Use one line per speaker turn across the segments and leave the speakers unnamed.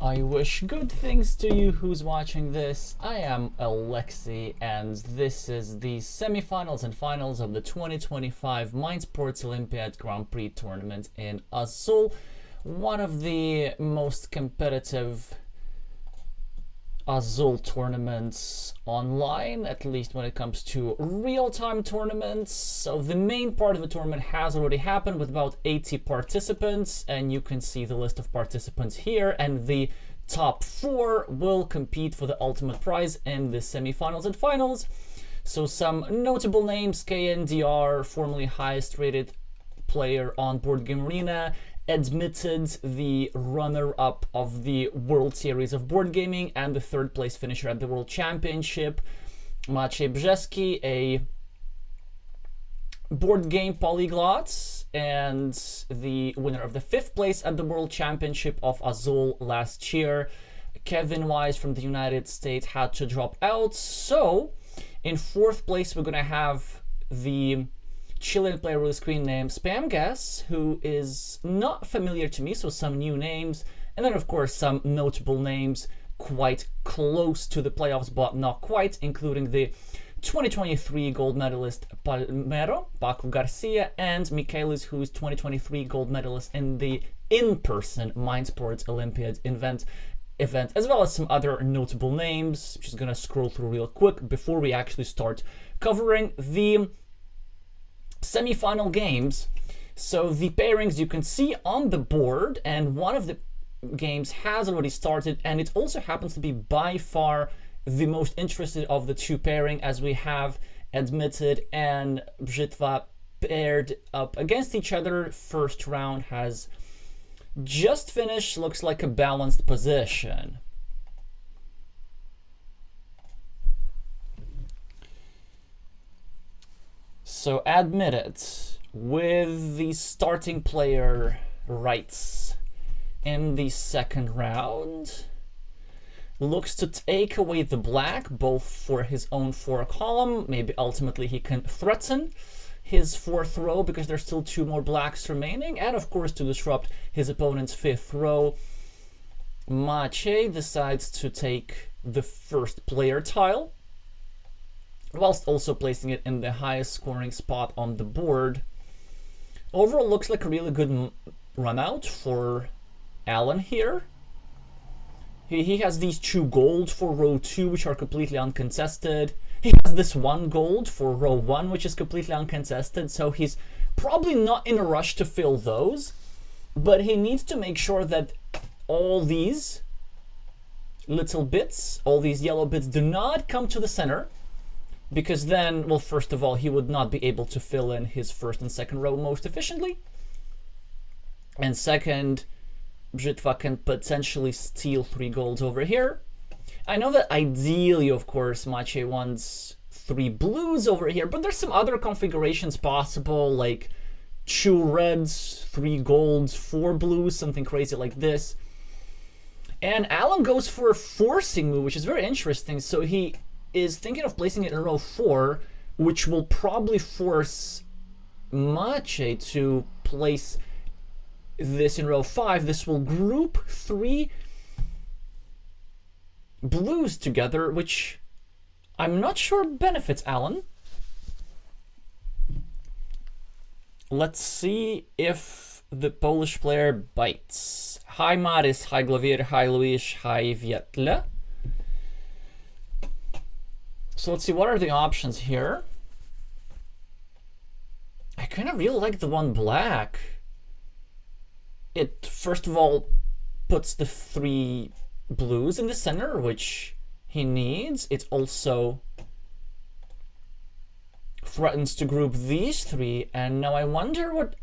I wish good things to you who's watching this. I am Alexey, and this is the semifinals and finals of the 2025 Mind Sports Olympiad Grand Prix tournament in Azul, one of the most competitive Azul tournaments online, at least when it comes to real-time tournaments. So the main part of the tournament has already happened with about 80 participants, and you can see the list of participants here, and the top 4 will compete for the ultimate prize in the semifinals and finals. So some notable names: Kndr, formerly highest rated player on Board Game Arena, admitted the runner-up of the World Series of Board Gaming and the 3rd place finisher at the World Championship. Macheski, a board game polyglot and the winner of the 5th place at the World Championship of Azul last year. Kevin Wise from the United States had to drop out. So in 4th place, we're going to have the Chilean player with a screen name Spamgas, who is not familiar to me, so some new names. And then, of course, some notable names quite close to the playoffs, but not quite, including the 2023 gold medalist Palmero, Paco Garcia, and Michaelis, who's 2023 gold medalist in the in-person Mind Sports Olympiad event, as well as some other notable names. Just gonna scroll through real quick before we actually start covering the semi-final games. So the pairings you can see on the board, and one of the games has already started, and it also happens to be by far the most interested of the 2 pairing, as we have Admitted and Bitva paired up against each other. First round has just finished, looks like a balanced position. So Admitted with the starting player rights in the 2nd round looks to take away the black, both for his own 4 column. Maybe ultimately he can threaten his 4th row because there's still 2 more blacks remaining, and of course to disrupt his opponent's 5th row. Mache decides to take the 1st player tile, whilst also placing it in the highest scoring spot on the board. Overall, looks like a really good run out for Alan here. He has these 2 gold for row 2, which are completely uncontested. He has this 1 gold for row 1, which is completely uncontested, so he's probably not in a rush to fill those, but he needs to make sure that all these little bits, all these yellow bits, do not come to the center, because then, well, first of all, he would not be able to fill in his 1st and 2nd row most efficiently, and second, Bitva can potentially steal 3 golds over here. I know that ideally, of course, Mache wants 3 blues over here, but there's some other configurations possible, like 2 reds, 3 golds, 4 blues, something crazy like this. And Alan goes for a forcing move, which is very interesting. So he is thinking of placing it in row 4, which will probably force Mache to place this in row 5. This will group 3 blues together, which I'm not sure benefits Alan. Let's see if the Polish player bites. Hi Maris, hi Glavir, hi Luis, hi Vietle. So let's see, what are the options here? I kind of really like the 1 black. It, first of all, puts the 3 blues in the center, which he needs. It also threatens to group these 3, and now I wonder what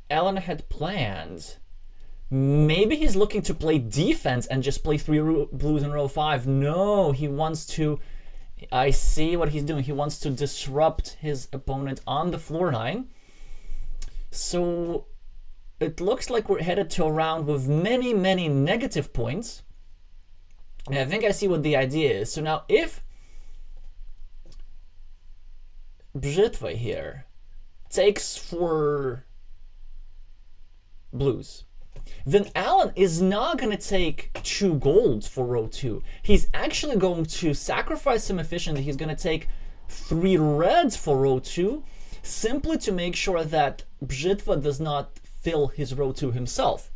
Alan had planned. Maybe he's looking to play defense and just play 3 blues in row 5. No, he wants to... I see what he's doing. He wants to disrupt his opponent on the floor line. So it looks like we're headed to a round with many, many negative points. And I think I see what the idea is. So now if Bitva here takes 4 blues, then Alan is not going to take 2 golds for row 2. He's actually going to sacrifice some efficiency. He's going to take 3 reds for row 2, simply to make sure that Bitva does not fill his row 2 himself.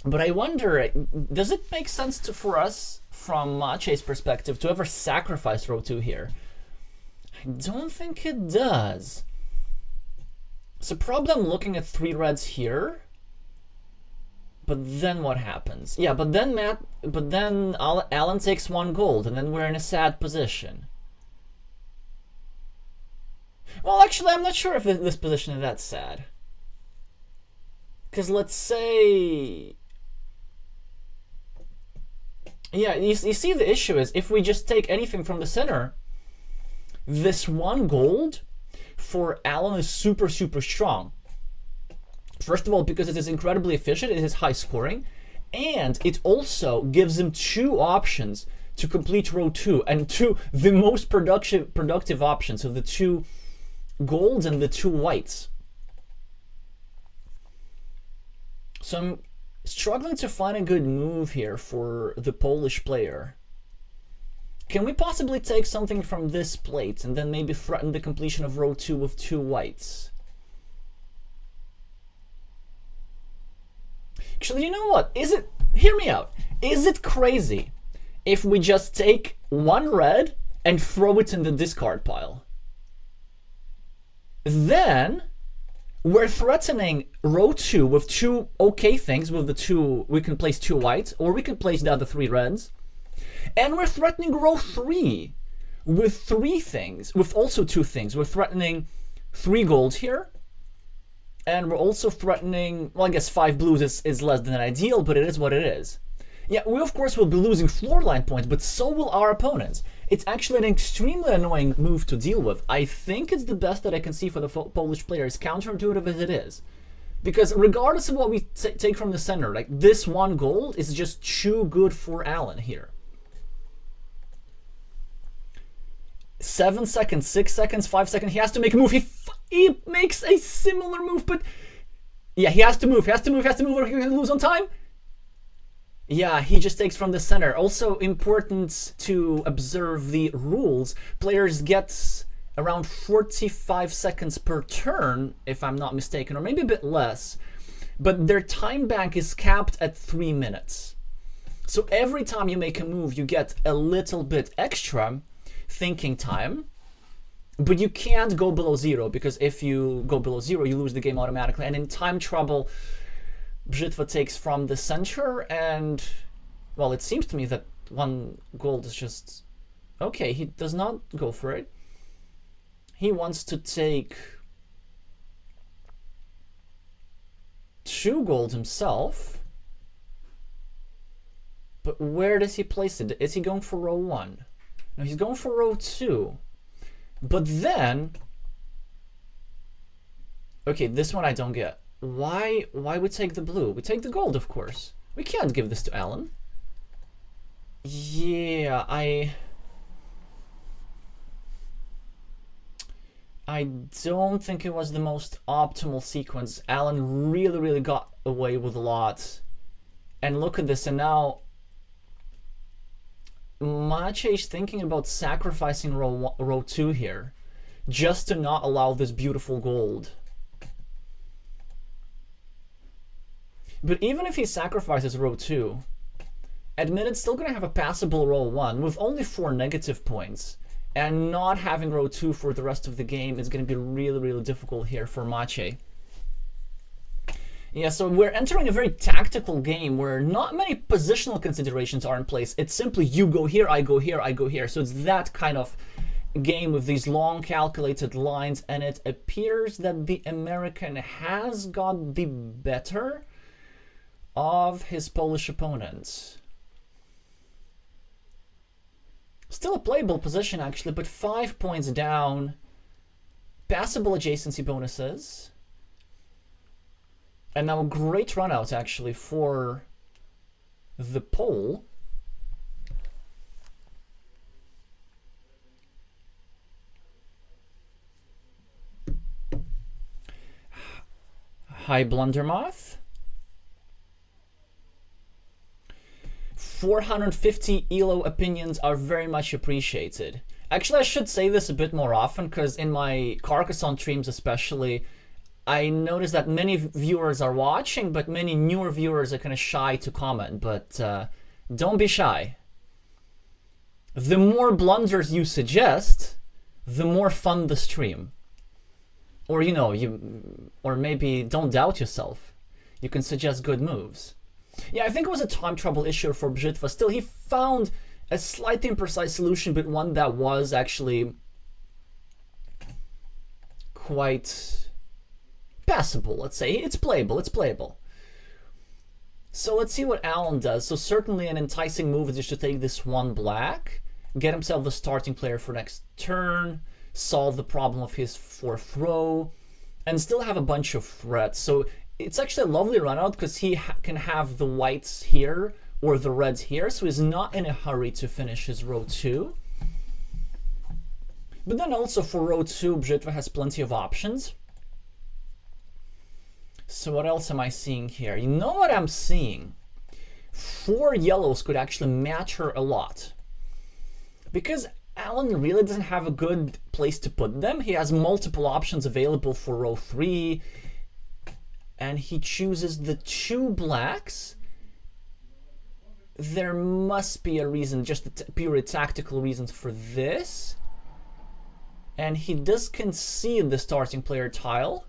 But I wonder, does it make sense for us, from Macheski's perspective, to ever sacrifice row 2 here? I don't think it does. So probably I'm looking at 3 reds here. But then what happens? Yeah, but then Alan takes 1 gold, and then we're in a sad position. Well, actually, I'm not sure if this position is that sad. Because let's say... Yeah, you see the issue is, if we just take anything from the center, this 1 gold for Alan is super, super strong. First of all, because it is incredibly efficient, it is high scoring, and it also gives him 2 options to complete row 2, and 2 the most productive options, so the 2 golds and the 2 whites. So I'm struggling to find a good move here for the Polish player. Can we possibly take something from this plate and then maybe threaten the completion of row 2 with 2 whites? Actually, you know what? Hear me out. Is it crazy if we just take 1 red and throw it in the discard pile? Then we're threatening row 2 with 2 okay things. With the 2, we can place 2 whites, or we can place the other 3 reds. And we're threatening row 3 with 3 things, with also 2 things. We're threatening 3 golds here. And we're also threatening, well, I guess 5 blues is less than ideal, but it is what it is. Yeah, we of course will be losing floor line points, but so will our opponents. It's actually an extremely annoying move to deal with. I think it's the best that I can see for the Polish players, counterintuitive as it is. Because regardless of what we take from the center, like this 1 gold is just too good for Alan here. 7 seconds, 6 seconds, 5 seconds, he has to make a move. He makes a similar move, but yeah, he has to move, or he's going to lose on time. Yeah, he just takes from the center. Also important to observe the rules. Players get around 45 seconds per turn, if I'm not mistaken, or maybe a bit less. But their time bank is capped at 3 minutes. So every time you make a move, you get a little bit extra thinking time. But you can't go below 0, because if you go below 0, you lose the game automatically. And in time trouble, Bitva takes from the center, and, well, it seems to me that 1 gold is just... Okay, he does not go for it. He wants to take 2 gold himself. But where does he place it? Is he going for row 1? No, he's going for row 2. But then... Okay, this one I don't get. Why we take the blue? We take the gold, of course. We can't give this to Alan. Yeah, I don't think it was the most optimal sequence. Alan really got away with a lot. And look at this, and now Macheski is thinking about sacrificing row 2 here, just to not allow this beautiful gold. But even if he sacrifices row 2, Admitted still going to have a passable row 1 with only 4 negative points. And not having row 2 for the rest of the game is going to be really difficult here for Macheski. Yeah, so we're entering a very tactical game where not many positional considerations are in place. It's simply you go here, I go here, I go here. So it's that kind of game with these long calculated lines, and it appears that the American has got the better of his Polish opponent. Still a playable position actually, but 5 points down. Passable adjacency bonuses. And now a great run out actually for the Pole. Hi, Blundermoth. 450 ELO opinions are very much appreciated. Actually, I should say this a bit more often, because in my Carcassonne streams especially, I notice that many viewers are watching, but many newer viewers are kind of shy to comment. But don't be shy. The more blunders you suggest, the more fun the stream. Or, you know, or maybe don't doubt yourself. You can suggest good moves. Yeah, I think it was a time trouble issue for Bitva. Still, he found a slightly imprecise solution, but one that was actually quite passable, let's say. It's playable, it's playable. So let's see what Alan does. So certainly an enticing move is just to take this one black, get himself the starting player for next turn, solve the problem of his fourth row, and still have a bunch of threats. So it's actually a lovely run out because he can have the whites here or the reds here, so he's not in a hurry to finish his row 2. But then also for row 2, Bitva has plenty of options. So what else am I seeing here? You know what I'm seeing? 4 yellows could actually matter a lot. Because Alan really doesn't have a good place to put them. He has multiple options available for row 3. And he chooses the 2 blacks. There must be a reason, just purely tactical reasons for this. And he does concede the starting player tile.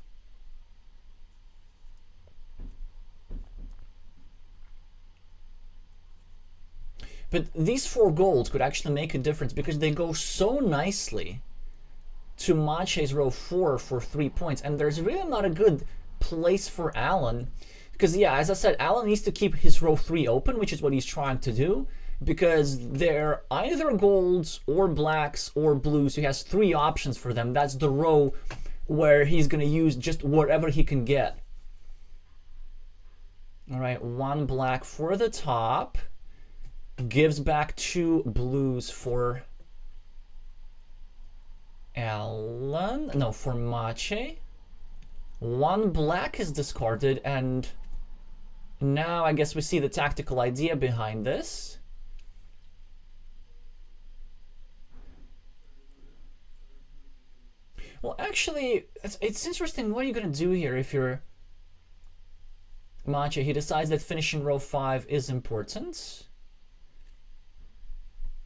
But these 4 golds could actually make a difference because they go so nicely to Mache's row 4 for 3 points. And there's really not a good place for Alan. Because, yeah, as I said, Alan needs to keep his row 3 open, which is what he's trying to do. Because they're either golds or blacks or blues. He has 3 options for them. That's the row where he's going to use just whatever he can get. All right, 1 black for the top. Gives back 2 blues for Alan. No, for Mache. 1 black is discarded, and now I guess we see the tactical idea behind this. Well, actually, it's interesting. What are you going to do here if you're Mache? He decides that finishing row 5 is important.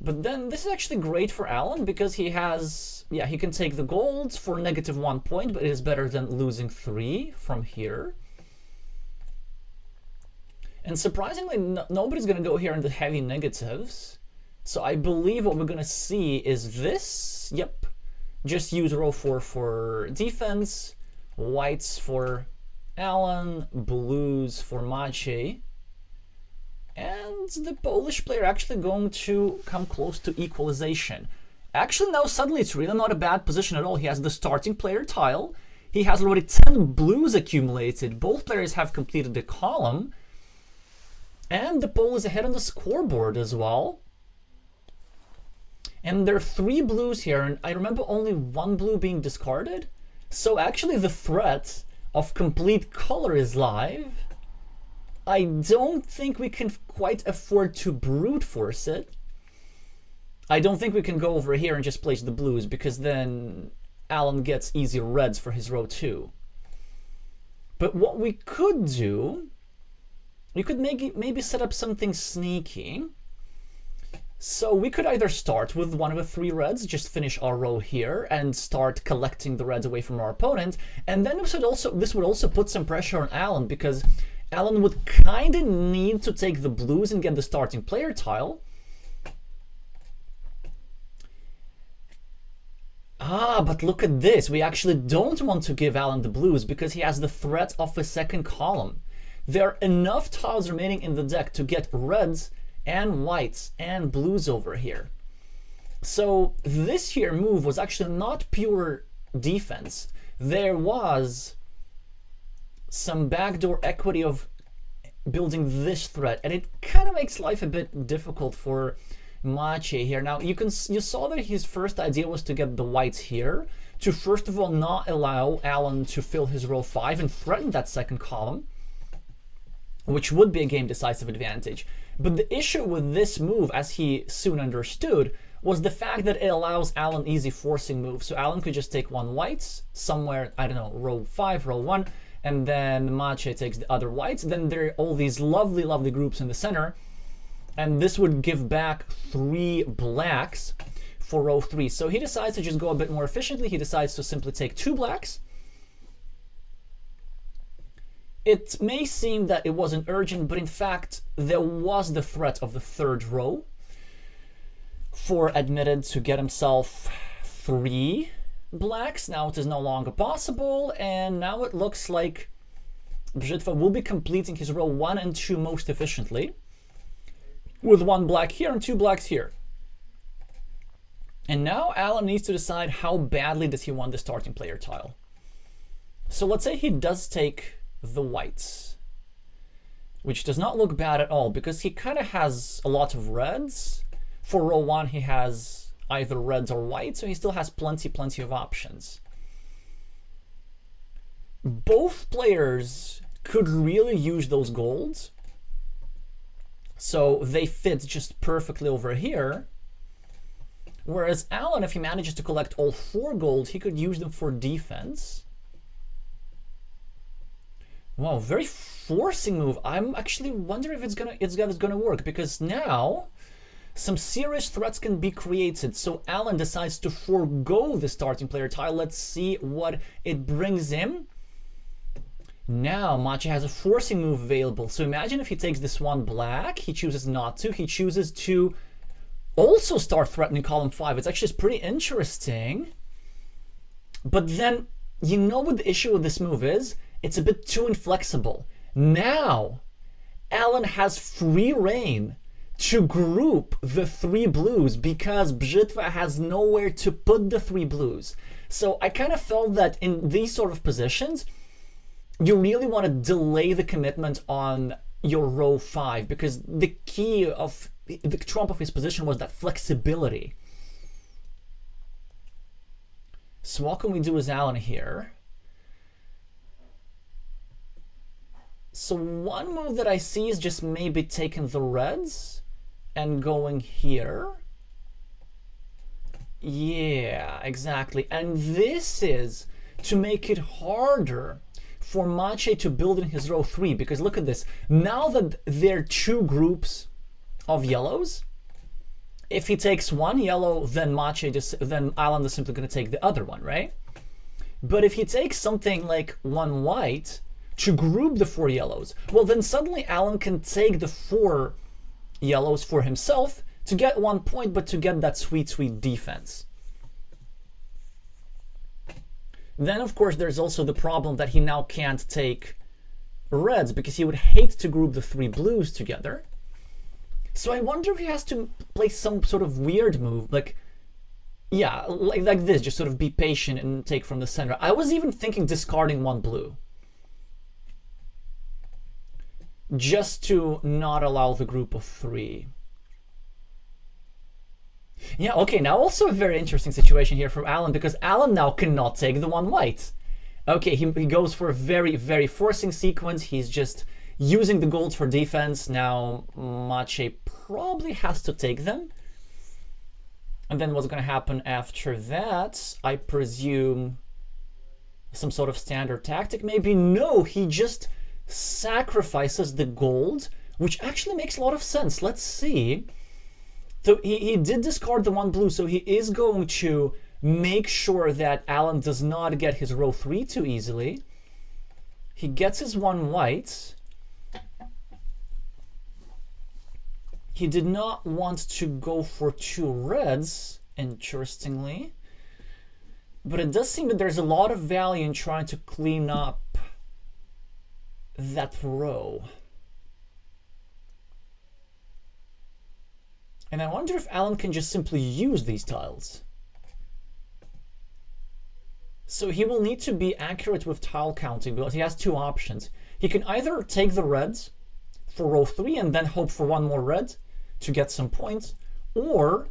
But then this is actually great for Alan because he has, yeah, he can take the golds for -1 point, but it is better than losing 3 from here. And surprisingly, nobody's going to go here in the heavy negatives. So I believe what we're going to see is this. Yep. Just use row 4 for defense, whites for Alan, blues for Mache. And the Polish player actually going to come close to equalization. Actually, now suddenly it's really not a bad position at all. He has the starting player tile. He has already 10 blues accumulated. Both players have completed the column. And the Pole is ahead on the scoreboard as well. And there are 3 blues here, and I remember only 1 blue being discarded. So actually the threat of complete color is live. I don't think we can quite afford to brute force it. I don't think we can go over here and just place the blues, because then Alan gets easy reds for his row 2. But what we could do, we could maybe set up something sneaky. So we could either start with one of the 3 reds, just finish our row here, and start collecting the reds away from our opponent. And then this would also put some pressure on Alan, because Alan would kind of need to take the blues and get the starting player tile. Ah, but look at this. We actually don't want to give Alan the blues because he has the threat of a second column. There are enough tiles remaining in the deck to get reds and whites and blues over here. So this here move was actually not pure defense. There was some backdoor equity of building this threat, and it kind of makes life a bit difficult for Mache here. Now you saw that his first idea was to get the whites here to first of all not allow Alan to fill his row 5 and threaten that second column, which would be a game decisive advantage. But the issue with this move, as he soon understood, was the fact that it allows Alan easy forcing moves. So Alan could just take one white somewhere, I don't know, row 5, row 1, and then Maciej takes the other whites. Then there are all these lovely, lovely groups in the center, and this would give back 3 blacks for row 3. So he decides to just go a bit more efficiently. He decides to simply take 2 blacks. It may seem that it wasn't urgent, but in fact, there was the threat of the 3rd row for Admitted to get himself 3 blacks. Now it is no longer possible, and now it looks like Bitva will be completing his row 1 and 2 most efficiently, with 1 black here and 2 blacks here. And now Alan needs to decide how badly does he want the starting player tile. So let's say he does take the whites, which does not look bad at all, because he kind of has a lot of reds. For row 1 he has either reds or white, so he still has plenty of options. Both players could really use those golds, so they fit just perfectly over here. Whereas Alan, if he manages to collect all 4 gold, he could use them for defense. Wow, very forcing move. I'm actually wondering if it's gonna work, because now some serious threats can be created. So Alan decides to forego the starting player tile. Let's see what it brings him. Now Maciej has a forcing move available. So imagine if he takes this 1 black, he chooses not to. He chooses to also start threatening column 5. It's actually pretty interesting. But then, you know what the issue with this move is? It's a bit too inflexible. Now, Alan has free reign to group the 3 blues, because Bitva has nowhere to put the 3 blues. So I kind of felt that in these sort of positions, you really want to delay the commitment on your row 5, because the key of the trump of his position was that flexibility. So what can we do as Alan here? So one move that I see is just maybe taking the reds and going here. Yeah, exactly. And this is to make it harder for Maciej to build in his row 3, because look at this. Now that there are 2 groups of yellows, if he takes 1 yellow, then then Alan is simply going to take the other one, right? But if he takes something like 1 white to group the 4 yellows, well, then suddenly Alan can take the 4 yellows for himself to get 1 point, but to get that sweet, sweet defense. Then, of course, there's also the problem that he now can't take reds, because he would hate to group the 3 blues together. So I wonder if he has to play some sort of weird move, like, yeah, like this, just sort of be patient and take from the center. I was even thinking discarding 1 blue, just to not allow the group of 3. Yeah, okay, now also a very interesting situation here for Alan, because Alan now cannot take the 1 white. Okay, he goes for a very, very forcing sequence. He's just using the golds for defense. Now Maciej probably has to take them. And then what's going to happen after that? I presume some sort of standard tactic, maybe? No, he just sacrifices the gold, which actually makes a lot of sense. Let's see. So he did discard the 1 blue, so he is going to make sure that Alan does not get his row 3 too easily. He gets his 1 white. He did not want to go for 2 reds, interestingly. But it does seem that there's a lot of value in trying to clean up that row. And I wonder if Alan can just simply use these tiles. So he will need to be accurate with tile counting, because he has 2 options. He can either take the reds for row 3 and then hope for 1 more red to get some points, or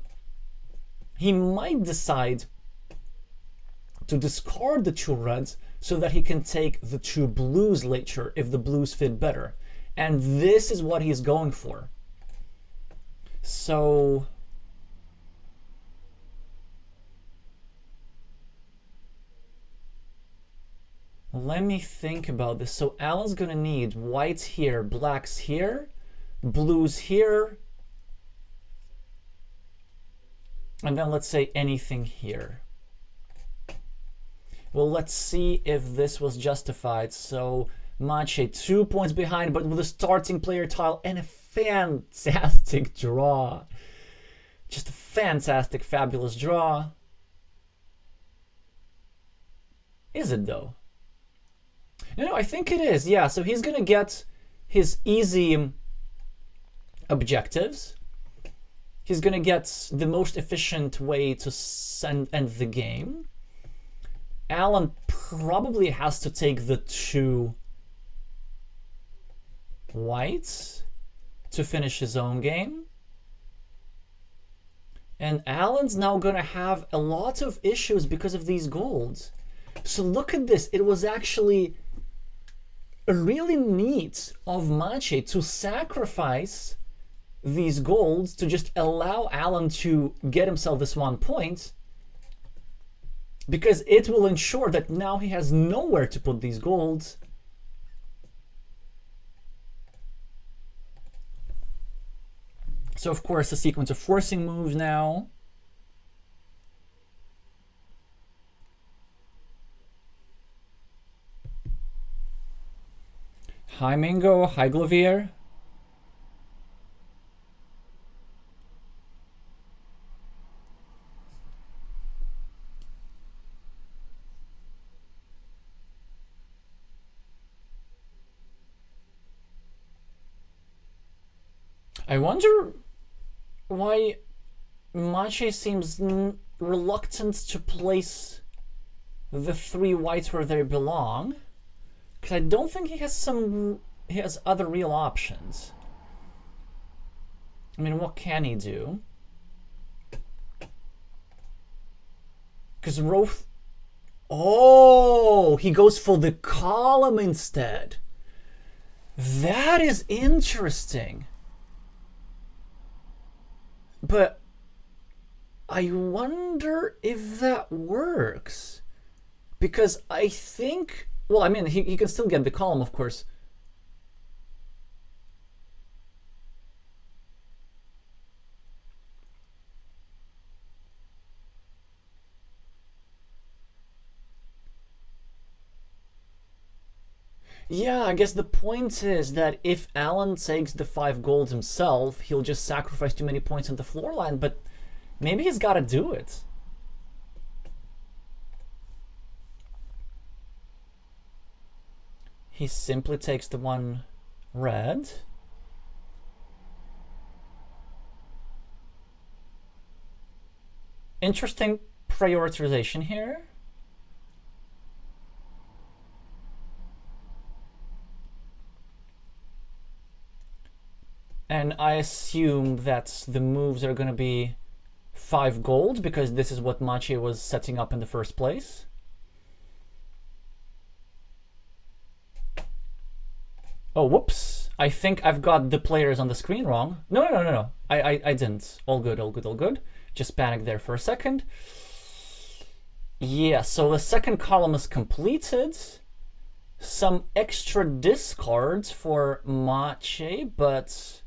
he might decide to discard the 2 reds so that he can take the 2 blues later if the blues fit better. And this is what he's going for. So let me think about this. So Alan's gonna need whites here, blacks here, blues here, and then let's say anything here. Well, let's see if this was justified. So Mache 2 points behind, but with a starting player tile and a fantastic draw. Just a fantastic, fabulous draw. Is it though? No, I think it is. Yeah, so he's gonna get his easy objectives. He's gonna get the most efficient way to end the game. Alan probably has to take the 2 whites to finish his own game. And Alan's now gonna have a lot of issues because of these golds. So look at this. It was actually really neat of Mache to sacrifice these golds to just allow Alan to get himself this 1 point, because it will ensure that now he has nowhere to put these golds. So of course a sequence of forcing moves now. Hi Mingo, hi Glovier. I wonder why Mache seems reluctant to place the 3 whites where they belong. Because I don't think he has other real options. I mean, what can he do? Because Roth... Oh, he goes for the column instead. That is interesting. But I wonder if that works. Because I think... Well, I mean, he can still get the column, of course. Yeah, I guess the point is that if Alan takes the 5 golds himself, he'll just sacrifice too many points on the floor line, but maybe he's got to do it. He simply takes the 1 red. Interesting prioritization here. And I assume that the moves are going to be 5 gold, because this is what Mache was setting up in the first place. Oh, whoops. I think I've got the players on the screen wrong. No. I didn't. All good, all good, all good. Just panicked there for a second. Yeah, so the second column is completed. Some extra discards for Mache, but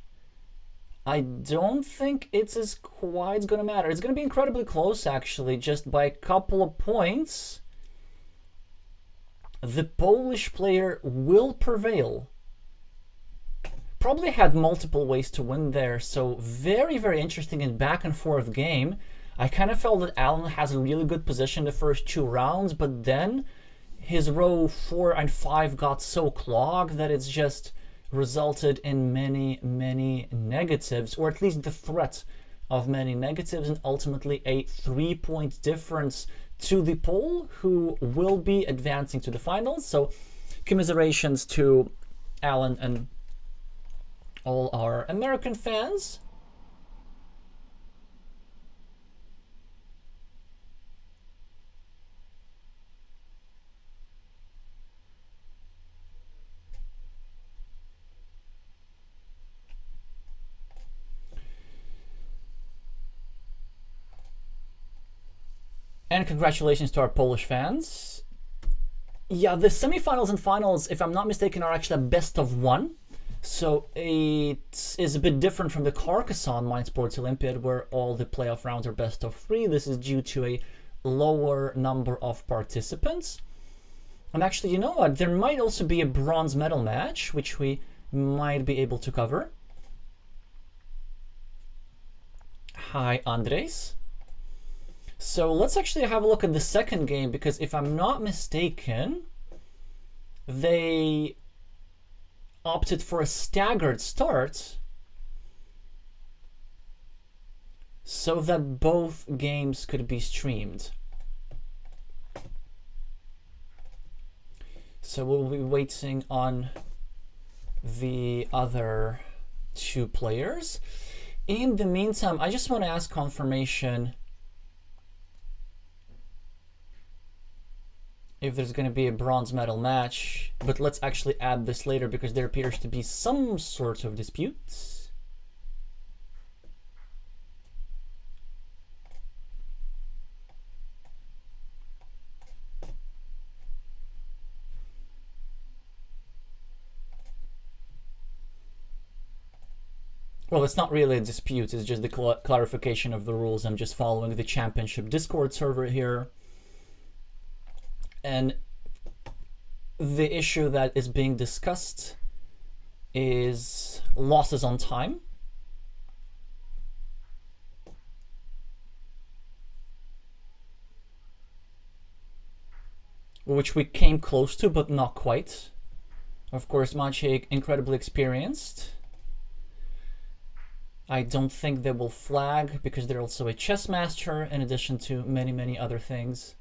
I don't think it's quite going to matter. It's going to be incredibly close, actually, just by a couple of points. The Polish player will prevail. Probably had multiple ways to win there, so very, very interesting and back and forth game. I kind of felt that Alan has a really good position the first 2 rounds, but then his row 4 and 5 got so clogged that it's just resulted in many, many negatives, or at least the threat of many negatives, and ultimately a 3-point difference to the Pole, who will be advancing to the finals. So commiserations to Alan and all our American fans. And congratulations to our Polish fans. Yeah, the semifinals and finals, if I'm not mistaken, are actually a best of one. So it is a bit different from the Carcassonne Mind Sports Olympiad, where all the playoff rounds are best of three. This is due to a lower number of participants. And actually, you know what? There might also be a bronze medal match, which we might be able to cover. Hi, Andres. So let's actually have a look at the second game, because if I'm not mistaken, they opted for a staggered start so that both games could be streamed. So we'll be waiting on the other two players. In the meantime, I just want to ask confirmation if there's going to be a bronze medal match, but let's actually add this later because there appears to be some sort of dispute. Well, it's not really a dispute, it's just the clarification of the rules. I'm just following the championship Discord server here. And the issue that is being discussed is losses on time. Which we came close to, but not quite. Of course, Macheski, incredibly experienced. I don't think they will flag because they're also a chess master in addition to many, many other things.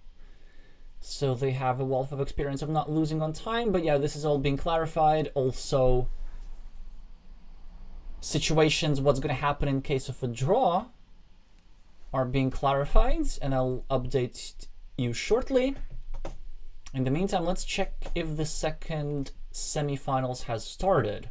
So they have a wealth of experience of not losing on time. But yeah, this is all being clarified. Also, situations, what's going to happen in case of a draw are being clarified, and I'll update you shortly. In the meantime, let's check if the second semifinals has started.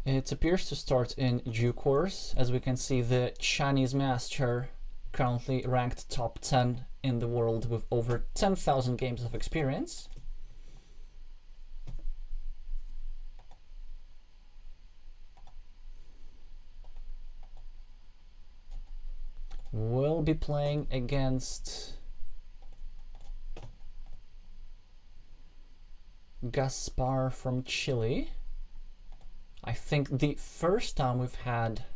It appears to start in due course. As we can see, the Chinese master currently ranked top 10 in the world with over 10,000 games of experience. Will be playing against Gaspar from Chile. I think the first time we've had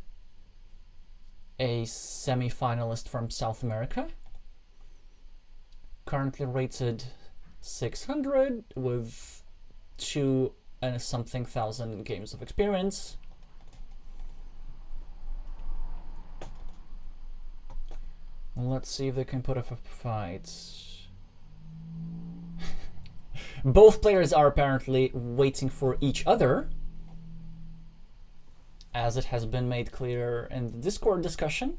a semi-finalist from South America. Currently rated 600 with 2 and something thousand games of experience. Let's see if they can put up a fight. Both players are apparently waiting for each other, as it has been made clear in the Discord discussion.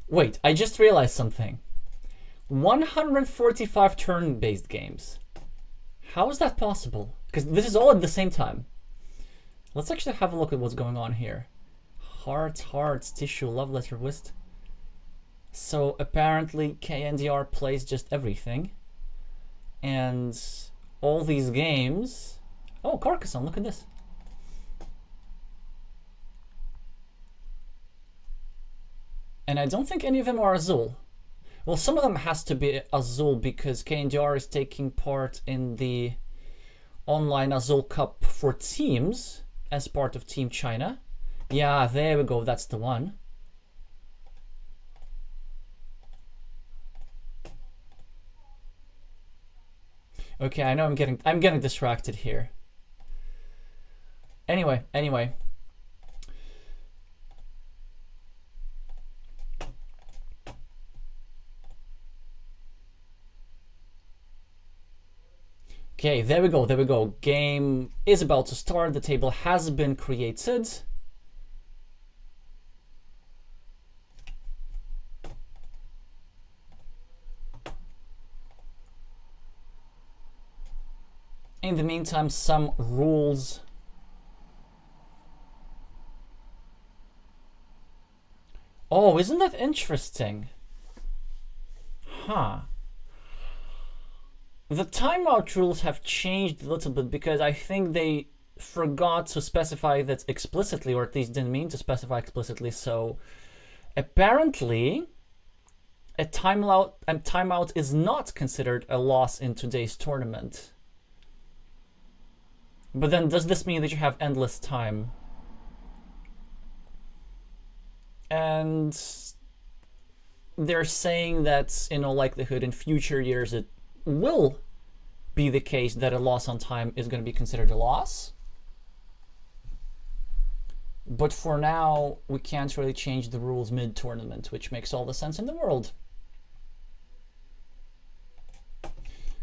Wait, I just realized something. 145 turn-based games. How is that possible? Because this is all at the same time. Let's actually have a look at what's going on here. Hearts, hearts, tissue, love letter, whist. So apparently Kndr plays just everything. And all these games... Oh, Carcassonne, look at this. And I don't think any of them are Azul. Well, some of them has to be Azul because Kndr is taking part in the online Azul Cup for teams as part of Team China. Yeah, there we go. That's the one. Okay, I know I'm getting distracted here. Anyway. Okay, there we go. Game is about to start. The table has been created. In the meantime, some rules. Oh, isn't that interesting? Huh. The timeout rules have changed a little bit because I think they forgot to specify that explicitly, or at least didn't mean to specify explicitly. So apparently, a timeout is not considered a loss in today's tournament. But then does this mean that you have endless time? And they're saying that in all likelihood in future years it will be the case that a loss on time is going to be considered a loss. But for now, we can't really change the rules mid-tournament, which makes all the sense in the world.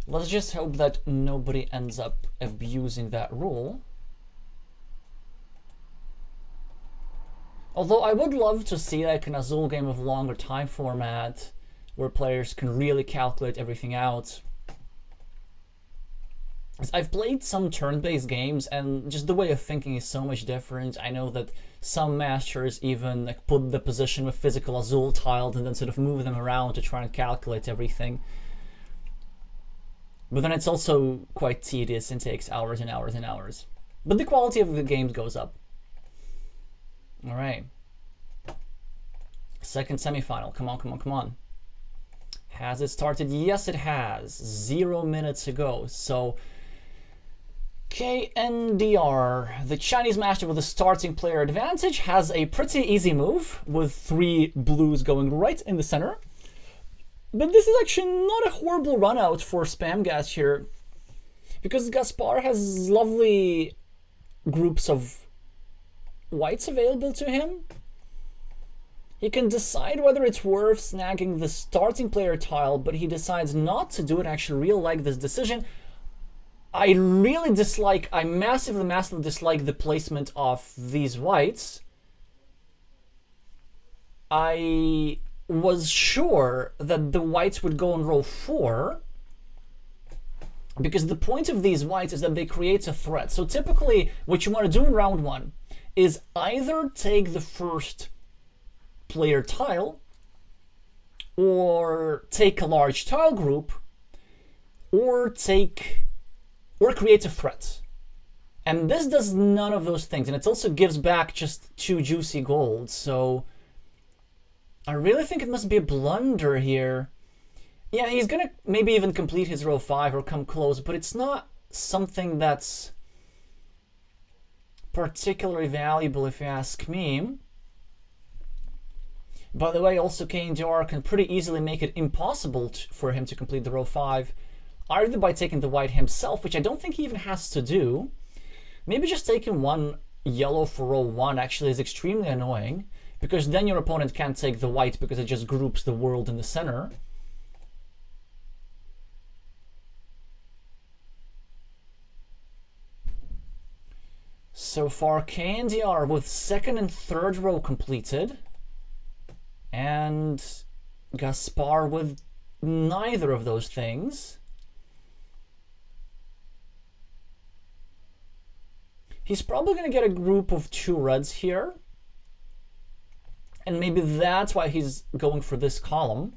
Let's just hope that nobody ends up abusing that rule. Although I would love to see like an Azul game of longer time format where players can really calculate everything out. I've played some turn-based games and just the way of thinking is so much different. I know that some masters even like put the position with physical Azul tiled and then sort of move them around to try and calculate everything. But then it's also quite tedious and takes hours and hours and hours. But the quality of the games goes up. All right. Second semifinal. Come on. Has it started? Yes, it has. 0 minutes ago. So Kndr, the Chinese master with a starting player advantage, has a pretty easy move with 3 blues going right in the center. But this is actually not a horrible run out for Spamgas here, because Gaspar has lovely groups of whites available to him. He can decide whether it's worth snagging the starting player tile, but he decides not to do it. I actually really like this decision. I massively dislike the placement of these whites. I was sure that the whites would go in row 4 because the point of these whites is that they create a threat. So typically what you want to do in round 1 is either take the first player tile or take a large tile group or create a threat. And this does none of those things, and it also gives back just 2 juicy gold. So I really think it must be a blunder here. Yeah, he's gonna maybe even complete his row 5 or come close, but it's not something that's particularly valuable if you ask me. By the way, also Kndr can pretty easily make it impossible for him to complete the row 5, either by taking the white himself, which I don't think he even has to do. Maybe just taking 1 yellow for row 1 actually is extremely annoying, because then your opponent can't take the white because it just groups the world in the center. So far, Kndr with 2nd and 3rd row completed, and Gaspar with neither of those things. He's probably going to get a group of 2 reds here, and maybe that's why he's going for this column.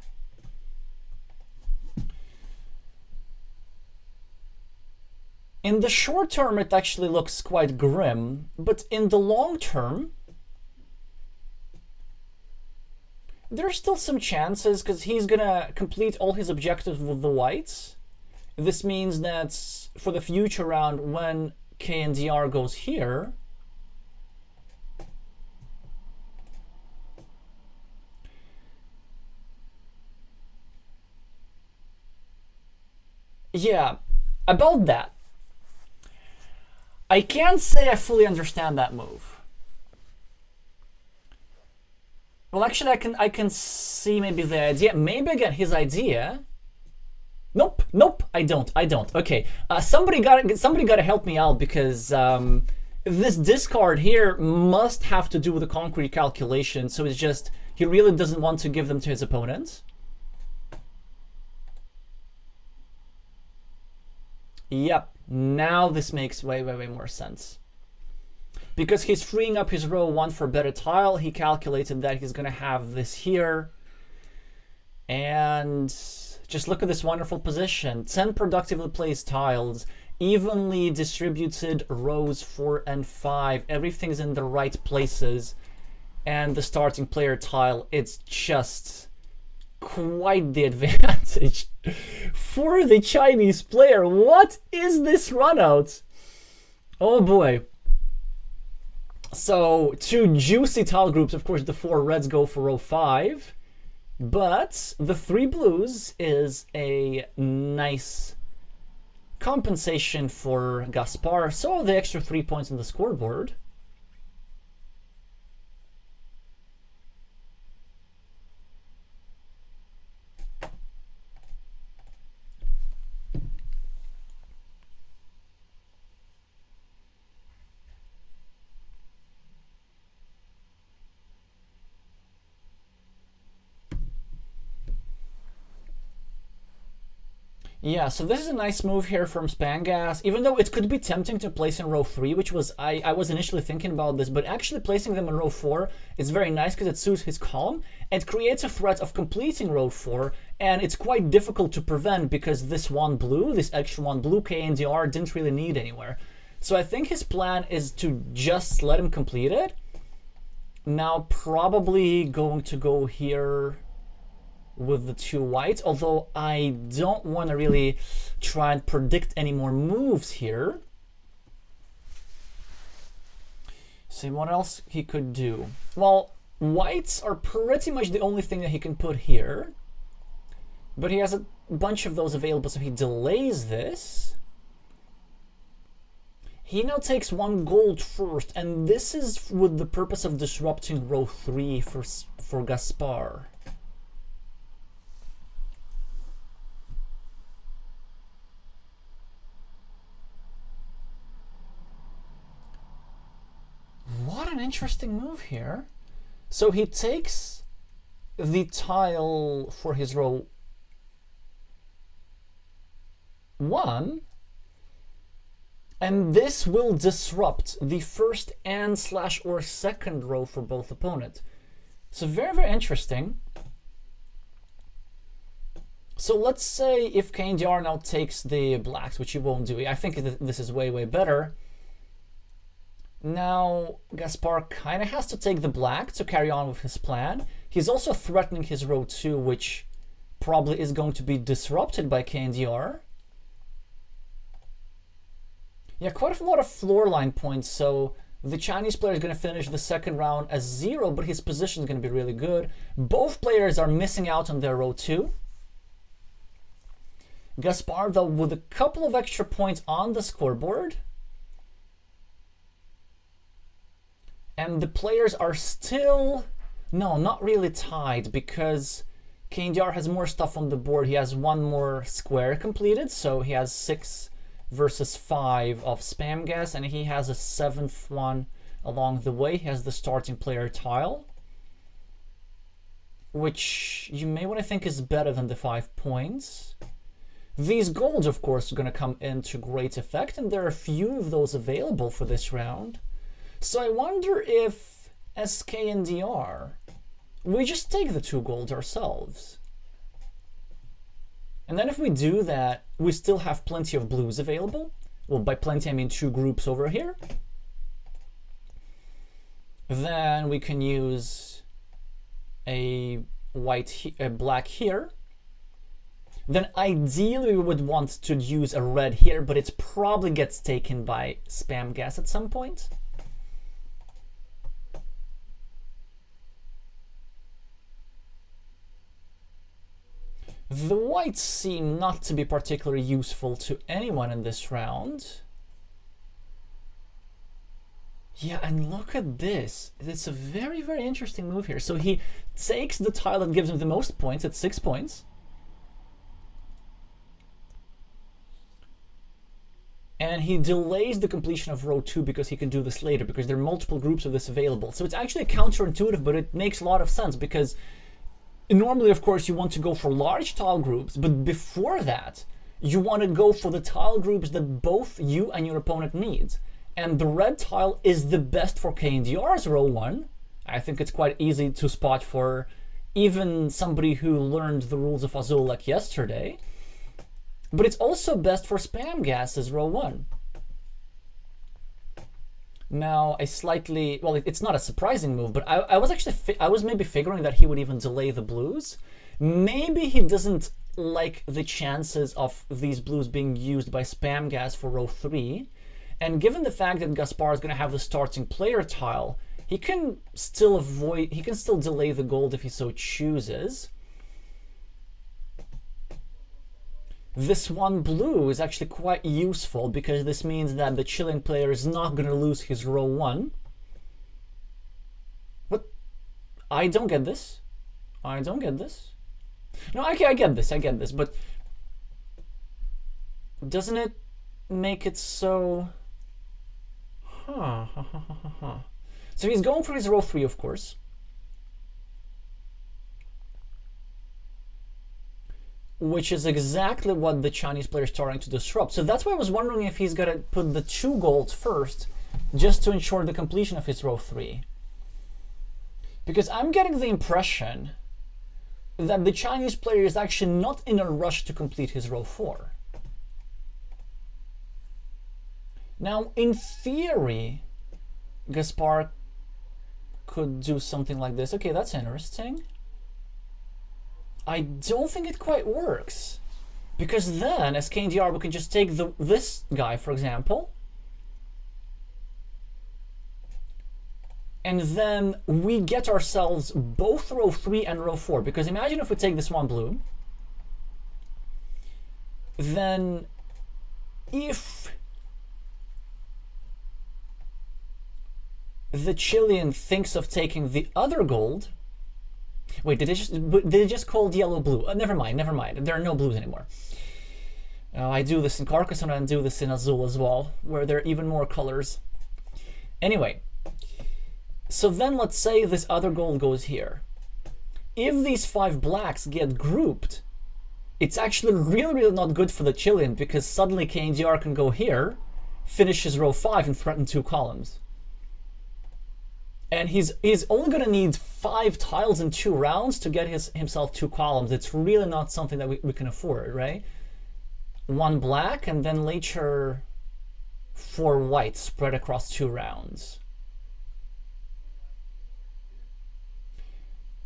In the short term, it actually looks quite grim, but in the long term, there's still some chances because he's gonna complete all his objectives with the whites. This means that for the future round, when Kndr goes here, yeah, about that, I can't say I fully understand that move. Well, actually, I can see maybe the idea. Maybe again his idea. Nope, I don't. Okay, somebody gotta help me out, because this discard here must have to do with the concrete calculation. So it's just he really doesn't want to give them to his opponent. Yep, now this makes way more sense. Because he's freeing up his row 1 for better tile, he calculated that he's going to have this here. And just look at this wonderful position. 10 productively placed tiles, evenly distributed rows 4 and 5. Everything's in the right places. And the starting player tile, it's just quite the advantage for the Chinese player. What is this run out? Oh boy. So 2 juicy tile groups. Of course, the 4 reds go for row 5. But the 3 blues is a nice compensation for Gaspar. So the extra 3 points on the scoreboard. Yeah, so this is a nice move here from Spamgas, even though it could be tempting to place in row 3, which was, I was initially thinking about this, but actually placing them in row 4 is very nice because it suits his column and creates a threat of completing row 4, and it's quite difficult to prevent because this extra one blue Kndr didn't really need anywhere. So I think his plan is to just let him complete it. Now probably going to go here with the 2 whites, although I don't want to really try and predict any more moves here. See what else he could do. Well, whites are pretty much the only thing that he can put here, but he has a bunch of those available, so he delays this. He now takes 1 gold first, and this is with the purpose of disrupting row 3 for Gaspar. What an interesting move here. So he takes the tile for his row 1, and this will disrupt the first and/or second row for both opponents. So very interesting. So let's say if Kndr now takes the blacks, which he won't do. I think this is way better. Now, Gaspar kind of has to take the black to carry on with his plan. He's also threatening his row 2, which probably is going to be disrupted by Kndr. Yeah, quite a lot of floor line points, so the Chinese player is going to finish the second round as 0, but his position is going to be really good. Both players are missing out on their row 2. Gaspar, though, with a couple of extra points on the scoreboard. And the players are still, no, not really tied, because Kndr has more stuff on the board. He has 1 more square completed, so he has 6 versus 5 of Spamgas, and he has a 7th one along the way. He has the starting player tile, which you may want to think is better than the 5 points. These golds, of course, are going to come into great effect, and there are a few of those available for this round. So I wonder if, as Kndr, we just take the 2 golds ourselves. And then if we do that, we still have plenty of blues available. Well, by plenty, I mean 2 groups over here. Then we can use a black here. Then ideally we would want to use a red here, but it probably gets taken by Spamgas at some point. The whites seem not to be particularly useful to anyone in this round. Yeah, and look at this. It's a very, very interesting move here. So he takes the tile that gives him the most points at 6 points. And he delays the completion of row 2 because he can do this later, because there are multiple groups of this available. So it's actually counterintuitive, but it makes a lot of sense, because normally, of course, you want to go for large tile groups, but before that, you want to go for the tile groups that both you and your opponent need. And the red tile is the best for Kndr's row 1. I think it's quite easy to spot for even somebody who learned the rules of Azul like yesterday. But it's also best for Spamgas' row 1. Now, well, it's not a surprising move, but I was maybe figuring that he would even delay the blues. Maybe he doesn't like the chances of these blues being used by Spamgas for row 3. And given the fact that Gaspar is going to have the starting player tile, he can still delay the gold if he so chooses. This one blue is actually quite useful, because this means that the Chilean player is not going to lose his row 1. What? I don't get this. I don't get this. No, okay, I get this, but doesn't it make it so... So he's going for his row 3, of course. Which is exactly what the Chinese player is starting to disrupt. So that's why I was wondering if he's going to put the 2 gold first, just to ensure the completion of his row 3. Because I'm getting the impression that the Chinese player is actually not in a rush to complete his row 4. Now, in theory, Gaspar could do something like this. Okay, that's interesting. I don't think it quite works, because then, as Kndr, we can just take this guy, for example, and then we get ourselves both row 3 and row 4. Because imagine if we take this one blue, then if the Chilean thinks of taking the other gold... Wait, did it just call yellow blue? Never mind. There are no blues anymore. I do this in Carcassonne and do this in Azul as well, where there are even more colors. Anyway, so then let's say this other gold goes here. If these 5 blacks get grouped, it's actually really, really not good for the Chilean, because suddenly Kndr can go here, finish his row 5, and threaten 2 columns. And he's only going to need 5 tiles in 2 rounds to get himself 2 columns. It's really not something that we can afford, right? 1 black, and then later 4 white spread across 2 rounds.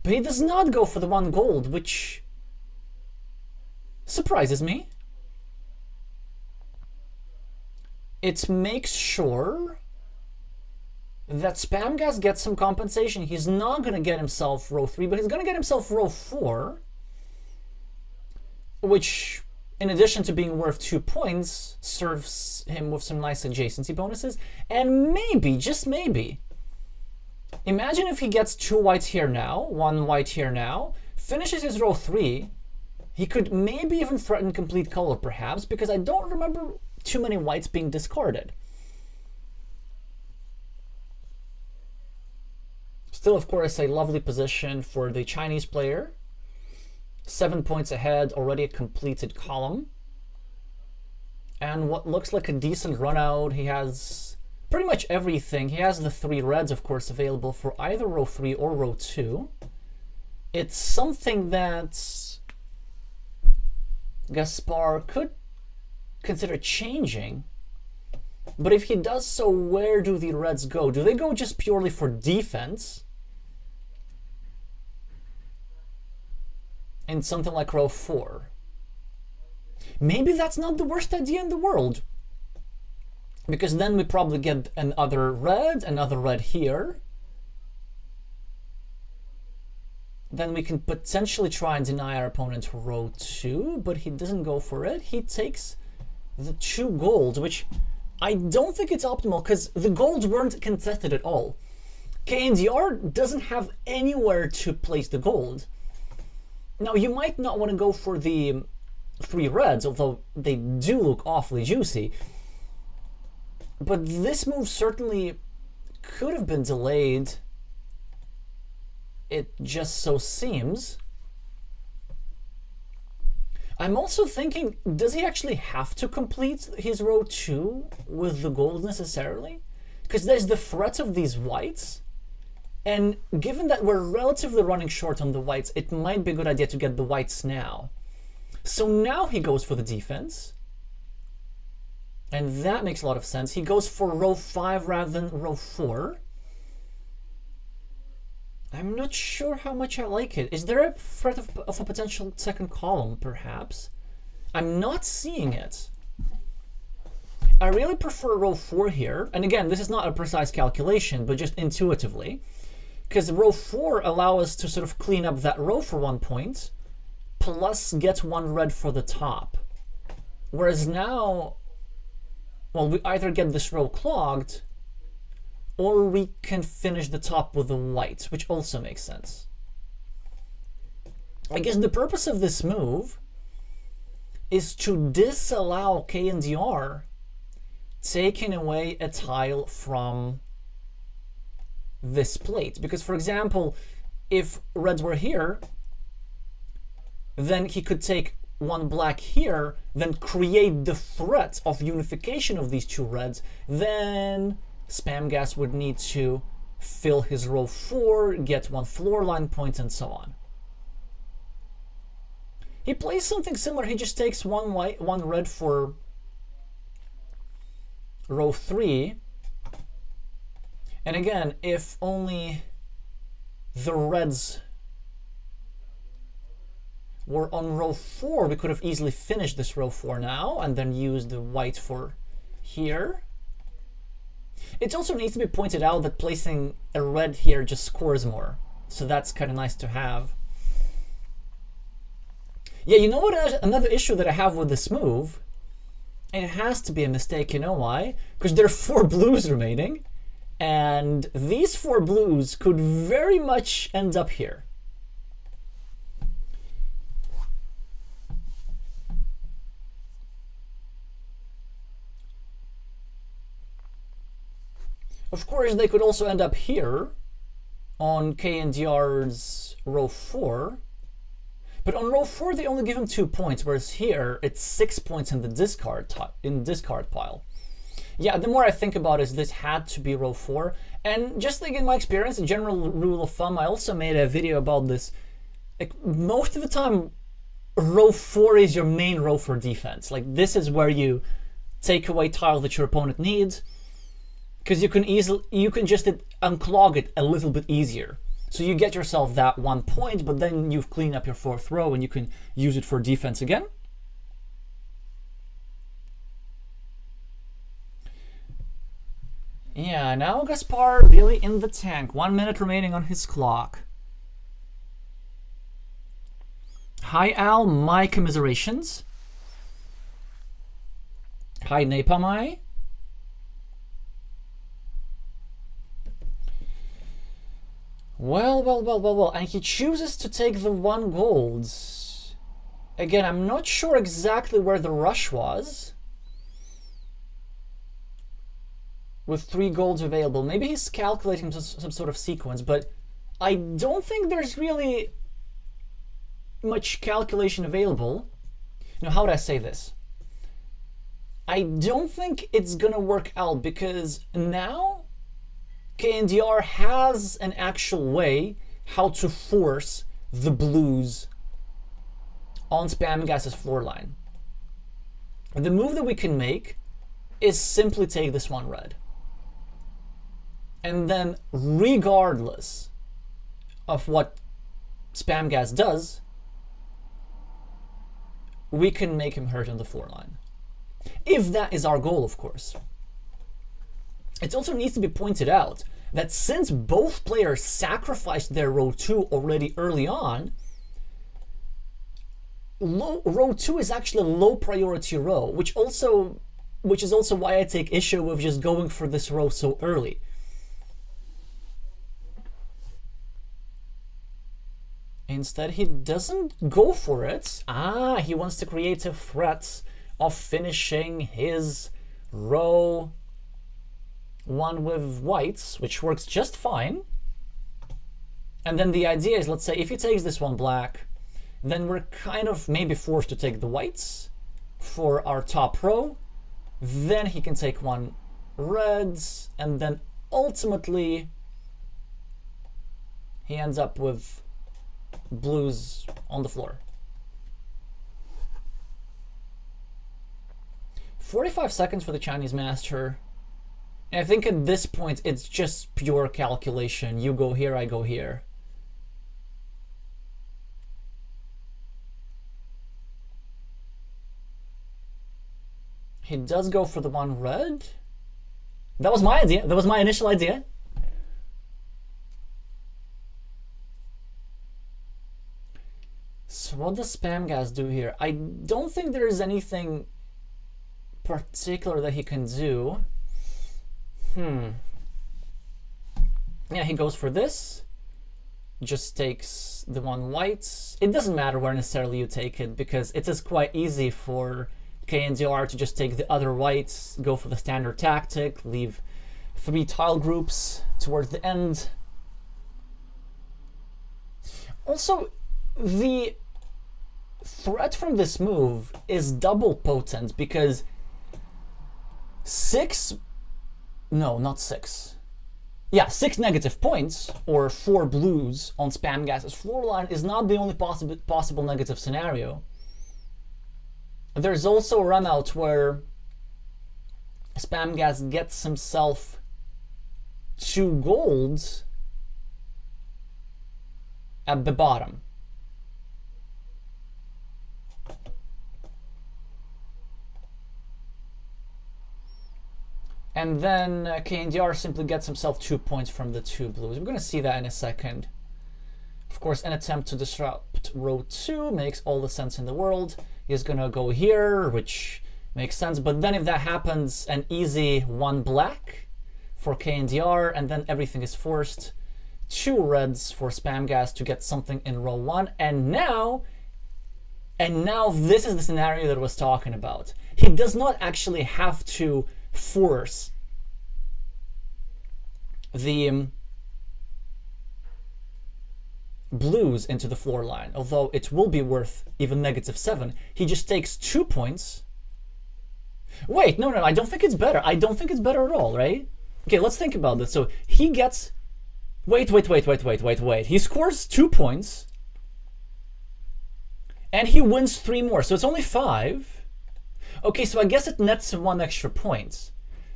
But he does not go for the 1 gold, which surprises me. It makes sure that Spamgas gets some compensation. He's not going to get himself row 3, but he's going to get himself row 4, which, in addition to being worth 2 points, serves him with some nice adjacency bonuses. And maybe, just maybe, imagine if he gets 2 whites here now, 1 white here now, finishes his row 3, he could maybe even threaten complete color, perhaps, because I don't remember too many whites being discarded. Still, of course, a lovely position for the Chinese player. 7 points ahead, already a completed column. And what looks like a decent run out. He has pretty much everything. He has the 3 reds, of course, available for either row 3 or row 2. It's something that Gaspar could consider changing. But if he does so, where do the reds go? Do they go just purely for defense? In something like row 4. Maybe that's not the worst idea in the world. Because then we probably get another red here. then we can potentially try and deny our opponent row 2, but he doesn't go for it. He takes the 2 golds, which I don't think it's optimal because the golds weren't contested at all. Kndr doesn't have anywhere to place the gold. Now, you might not want to go for the 3 reds, although they do look awfully juicy. But this move certainly could have been delayed. It just so seems. I'm also thinking, does he actually have to complete his row 2 with the gold necessarily? Because there's the threat of these whites. And given that we're relatively running short on the whites, it might be a good idea to get the whites now. So now he goes for the defense. And that makes a lot of sense. He goes for row 5 rather than row 4. I'm not sure how much I like it. Is there a threat of a potential second column, perhaps? I'm not seeing it. I really prefer row 4 here. And again, this is not a precise calculation, but just intuitively. Because row 4 allows us to sort of clean up that row for 1 point, plus get 1 red for the top. Whereas now, well, we either get this row clogged, or we can finish the top with the white, which also makes sense. I guess the purpose of this move is to disallow Kndr taking away a tile from this plate. Because, for example, if reds were here, then he could take 1 black here, then create the threat of unification of these 2 reds. Then Spamgas would need to fill his row 4, get 1 floor line point, and so on. He plays something similar. He just takes 1 white, 1 red for row 3. And again, if only the reds were on row 4, we could have easily finished this row 4 now and then used the white for here. It also needs to be pointed out that placing a red here just scores more. So that's kind of nice to have. Yeah, you know what? Another issue that I have with this move, and it has to be a mistake, you know why? Because there are 4 blues remaining, and these 4 blues could very much end up here. Of course, they could also end up here on Kndr's row 4. But on row 4, they only give him 2 points, whereas here, it's 6 points in the discard pile. Yeah, the more I think about it, this had to be row 4. And just like in my experience, a general rule of thumb, I also made a video about this. Like, most of the time, row 4 is your main row for defense. Like, this is where you take away tile that your opponent needs, because you can just unclog it a little bit easier. So you get yourself that 1 point, but then you've cleaned up your 4th row and you can use it for defense again. Yeah, now Gaspar really in the tank. 1 minute remaining on his clock. Hi Al, my commiserations. Hi Nepamai. Well, and he chooses to take the 1 gold. Again, I'm not sure exactly where the rush was. With 3 golds available. Maybe he's calculating some sort of sequence, but I don't think there's really much calculation available. Now, how would I say this? I don't think it's gonna work out, because now Kndr has an actual way how to force the blues on Spamgas' floor line. The move that we can make is simply take this 1 red. And then, regardless of what Spamgas does, we can make him hurt on the floor line. If that is our goal, of course. It also needs to be pointed out that since both players sacrificed their row 2 already early on, row 2 is actually a low priority row, which is also why I take issue with just going for this row so early. Instead, he doesn't go for it. He wants to create a threat of finishing his row 1 with whites, which works just fine. And then the idea is, let's say if he takes this one black, then we're kind of maybe forced to take the whites for our top row. Then he can take one reds, and then ultimately he ends up with blues on the floor. 45 seconds for the Chinese master. And I think at this point it's just pure calculation. You go here, I go here. He does go for the one red. That was my idea. That was my initial idea. So what does Spamgas do here? I don't think there is anything particular that he can do. Yeah, he goes for this. Just takes the one white. It doesn't matter where necessarily you take it, because it is quite easy for Kndr to just take the other whites, go for the standard tactic, leave 3 tile groups towards the end. Also, the threat from this move is double potent, because 6 negative points, or 4 blues on Spamgas' floor line is not the only possible negative scenario. There's also a run out where Spamgas gets himself 2 golds at the bottom. And then Kndr simply gets himself 2 points from the 2 blues. We're going to see that in a second. Of course, an attempt to disrupt row 2 makes all the sense in the world. He's going to go here, which makes sense. But then if that happens, an easy 1 black for Kndr, and then everything is forced. 2 reds for Spamgas to get something in row 1. And now this is the scenario that I was talking about. He does not actually have to force the blues into the floor line, although it will be worth even -7. He just takes 2 points. Wait, no, I don't think it's better. I don't think it's better at all, right? Okay, let's think about this. So he gets, wait. He scores 2 points, and he wins 3 more, so it's only 5. Okay, so I guess it nets him 1 extra point.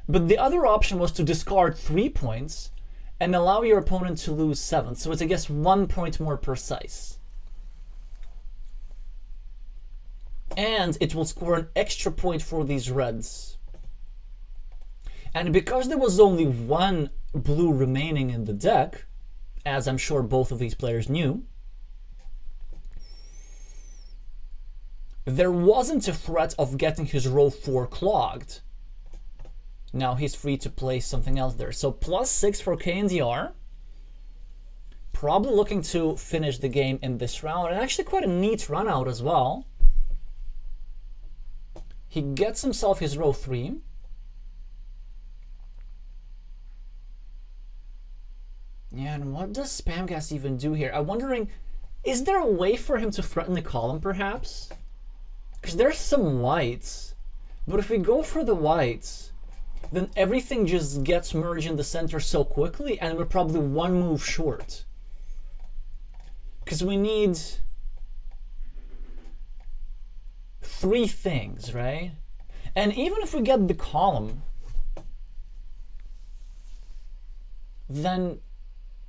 But the other option was to discard 3 points and allow your opponent to lose 7. So it's, I guess, 1 point more precise. And it will score an extra point for these reds. And because there was only 1 blue remaining in the deck, as I'm sure both of these players knew, there wasn't a threat of getting his row 4 clogged. Now he's free to play something else there. So +6 for Kndr. Probably looking to finish the game in this round. And actually quite a neat run out as well. He gets himself his row 3. Yeah, and what does Spamgas even do here? I'm wondering, is there a way for him to threaten the column perhaps? Because there's some whites. But if we go for the whites, then everything just gets merged in the center so quickly, and we're probably 1 move short. Because we need 3 things, right? And even if we get the column, then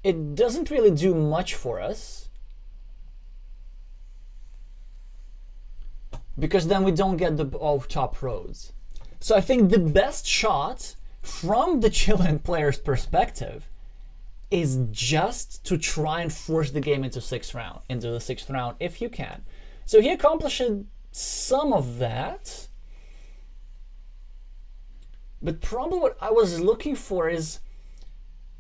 it doesn't really do much for us, because then we don't get the top rows. So I think the best shot from the Chilean player's perspective is just to try and force the game into the sixth round if you can. So he accomplished some of that. But probably what I was looking for is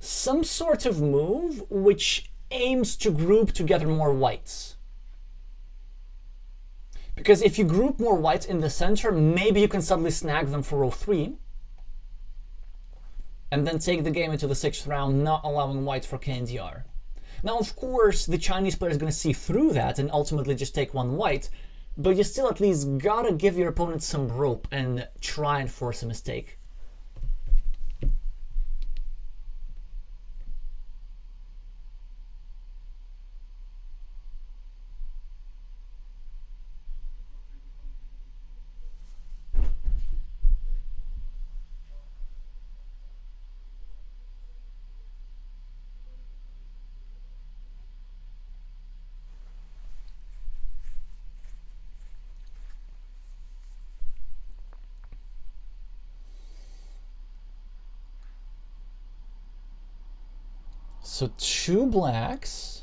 some sort of move which aims to group together more whites. Because if you group more whites in the center, maybe you can suddenly snag them for row 3. And then take the game into the sixth round, not allowing whites for Kndr. Now, of course, the Chinese player is going to see through that and ultimately just take one white. But you still at least gotta give your opponent some rope and try and force a mistake. So 2 blacks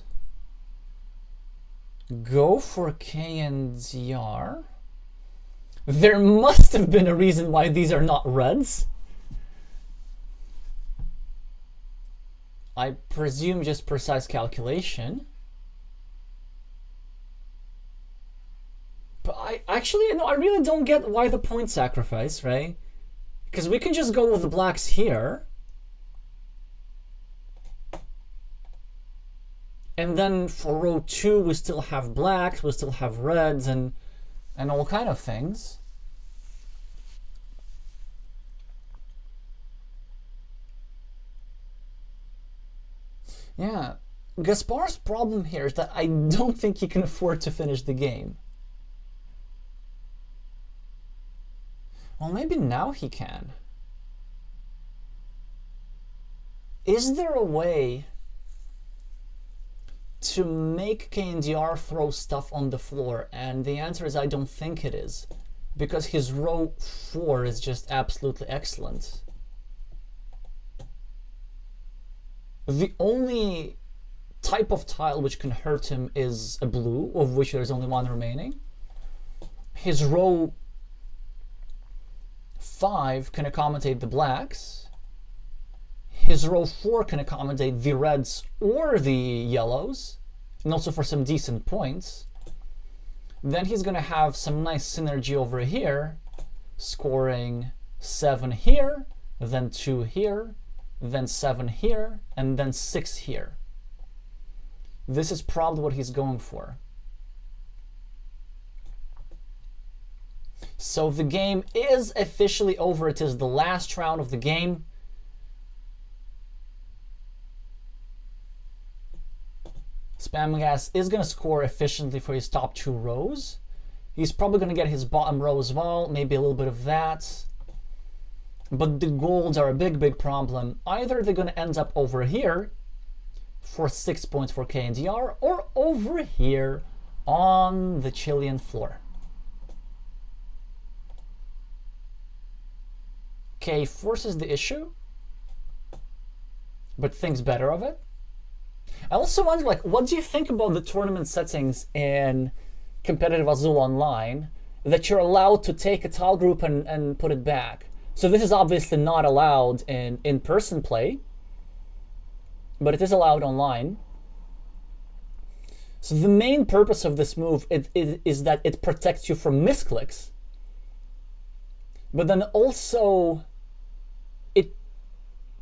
go for Kndr. There must have been a reason why these are not reds. I presume just precise calculation. But I really don't get why the point sacrifice, right? Because we can just go with the blacks here. And then for row 2, we still have blacks, we still have reds, and all kind of things. Yeah, Gaspar's problem here is that I don't think he can afford to finish the game. Well, maybe now he can. Is there a way to make Kndr throw stuff on the floor? And the answer is I don't think it is, because his row 4 is just absolutely excellent. The only type of tile which can hurt him is a blue, of which there's only 1 remaining. His row 5 can accommodate the blacks. His row 4 can accommodate the reds or the yellows, and also for some decent points. Then he's going to have some nice synergy over here, scoring 7 here, then 2 here, then 7 here, and then 6 here. This is probably what he's going for. So the game is officially over. It is the last round of the game. Spamgas is going to score efficiently for his top 2 rows. He's probably going to get his bottom row as well, maybe a little bit of that. But the golds are a big problem. Either they're going to end up over here for 6 points for Kndr, or over here on the Chilean floor. K forces the issue, but thinks better of it. I also wonder, like, what do you think about the tournament settings in competitive Azul Online that you're allowed to take a tile group and put it back? So this is obviously not allowed in in-person play, but it is allowed online. So the main purpose of this move is that it protects you from misclicks, but then also it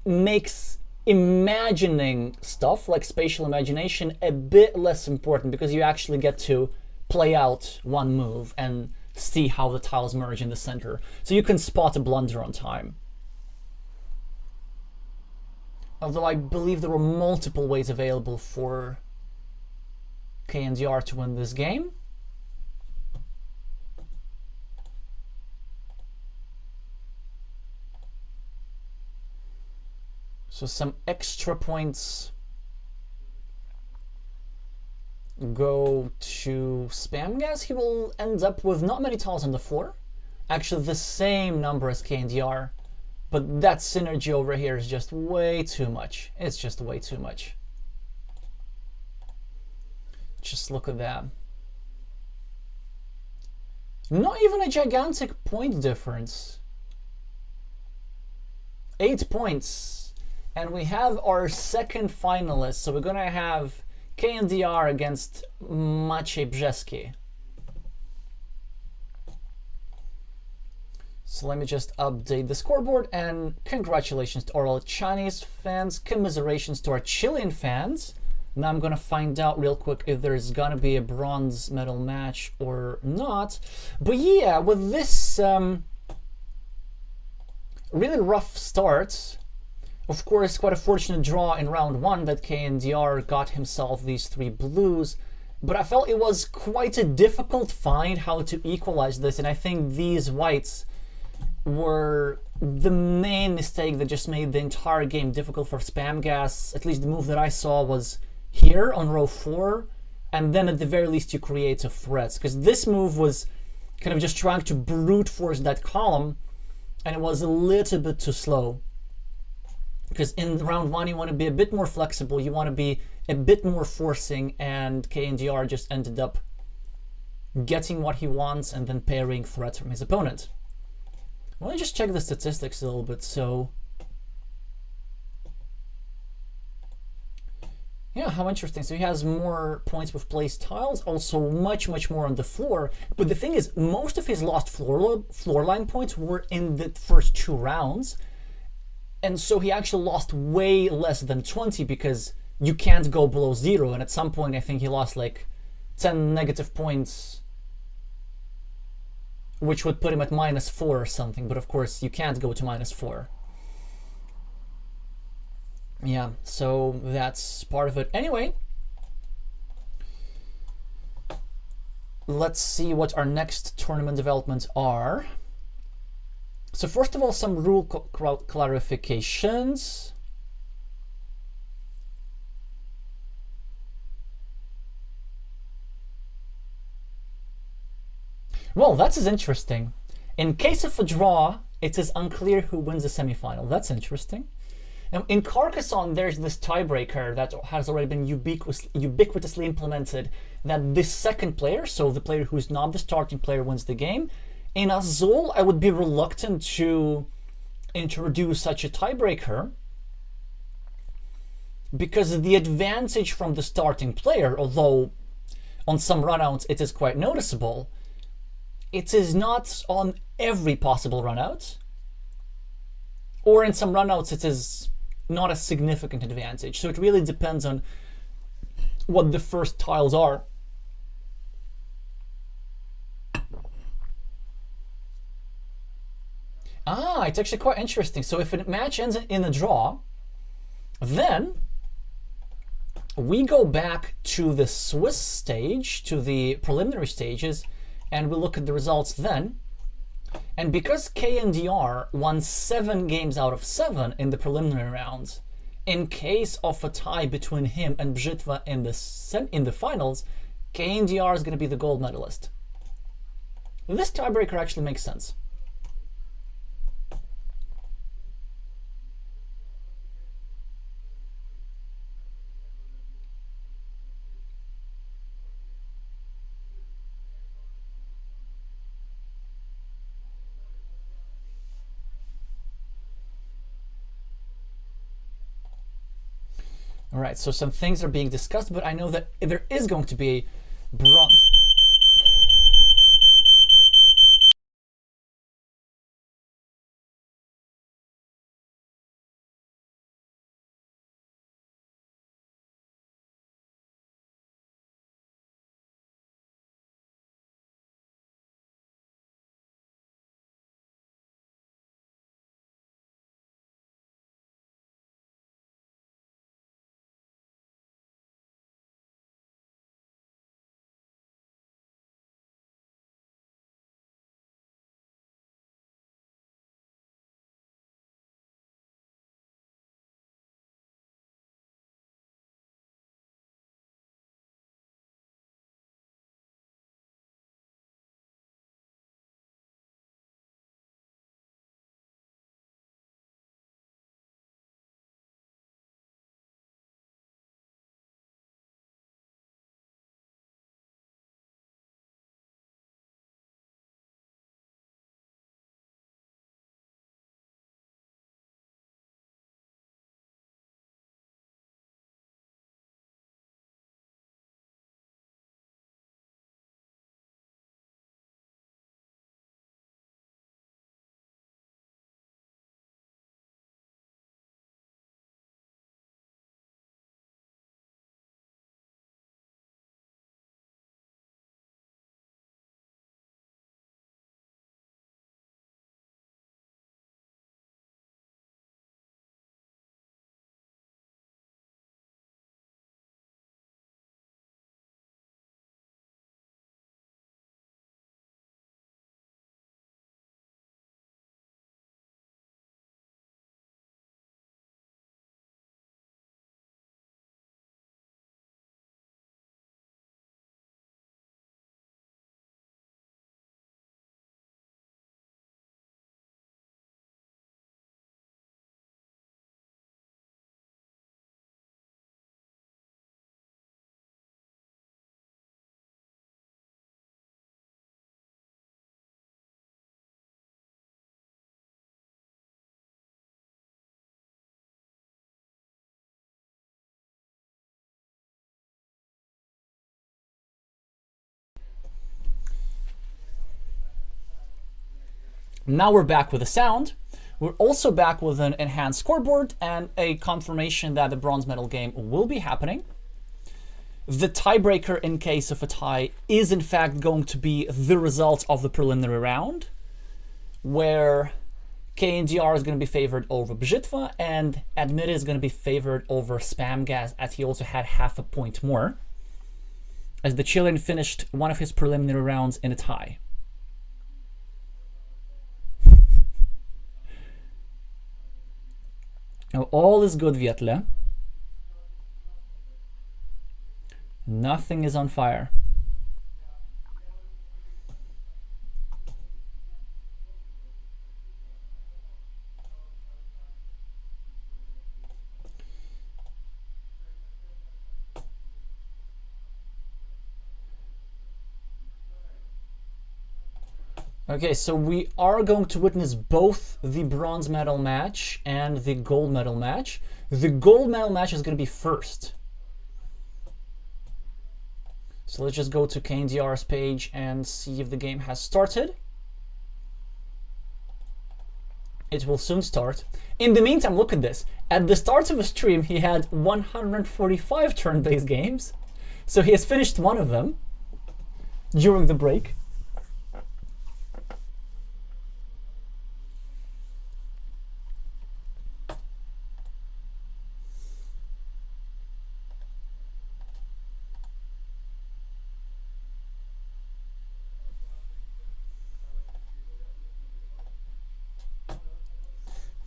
makes imagining stuff like spatial imagination a bit less important, because you actually get to play out one move and see how the tiles merge in the center. So you can spot a blunder on time. Although I believe there were multiple ways available for Kndr to win this game. So some extra points go to Spamgas. He will end up with not many tiles on the floor. Actually, the same number as Kndr, But that synergy over here is just way too much. It's just way too much. Just look at that. Not even a gigantic point difference. 8 points. And we have our second finalist. So we're going to have Kndr against Macheski. So let me just update the scoreboard, and congratulations to all Chinese fans, commiserations to our Chilean fans. Now I'm gonna find out real quick if there's gonna be a bronze medal match or not. But yeah, with this really rough start, of course, quite a fortunate draw in round 1 that Kndr got himself these 3 blues. But I felt it was quite a difficult find how to equalize this, and I think these whites were the main mistake that just made the entire game difficult for Spamgas. At least the move that I saw was here on row 4, and then at the very least you create a threat, because this move was kind of just trying to brute force that column, and it was a little bit too slow. Because in round 1 you want to be a bit more flexible, you want to be a bit more forcing, and Kndr just ended up getting what he wants and then parrying threats from his opponent. Let me just check the statistics a little bit. So, yeah, how interesting. So he has more points with placed tiles, also much more on the floor. But the thing is, most of his lost floor line points were in the first 2 rounds. And so he actually lost way less than 20, because you can't go below 0. And at some point, I think he lost like 10 negative points, which would put him at -4 or something. But of course, you can't go to -4. Yeah, so that's part of it. Anyway, let's see what our next tournament developments are. So first of all, some rule clarifications. Well, that is interesting. In case of a draw, it is unclear who wins the semifinal. That's interesting. Now, in Carcassonne, there's this tiebreaker that has already been ubiquitously implemented, that the second player, so the player who's not the starting player, wins the game. In Azul, I would be reluctant to introduce such a tiebreaker, because the advantage from the starting player, although on some runouts it is quite noticeable, it is not on every possible runout, or in some runouts it is not a significant advantage. So it really depends on what the first tiles are. Ah, it's actually quite interesting. So if a match ends in a draw, then we go back to the Swiss stage, to the preliminary stages, and we look at the results then. And because Kndr won 7 games out of 7 in the preliminary rounds, in case of a tie between him and Bitva in the finals, Kndr is going to be the gold medalist. This tiebreaker actually makes sense. All right, so some things are being discussed, but I know that there is going to be bronze. Now we're back with the sound. We're also back with an enhanced scoreboard and a confirmation that the bronze medal game will be happening. The tiebreaker in case of a tie is in fact going to be the result of the preliminary round, where Kndr is going to be favored over Bitva and Admit is going to be favored over Spamgas, as he also had half a point more, as the Chilean finished one of his preliminary rounds in a tie. Now, all is good, Vietle. Nothing is on fire. Okay, so we are going to witness both the bronze medal match and the gold medal match. The gold medal match is going to be first. So let's just go to Kndr's page and see if the game has started. It will soon start. In the meantime, look at this. At the start of the stream, he had 145 turn-based games. So he has finished one of them during the break.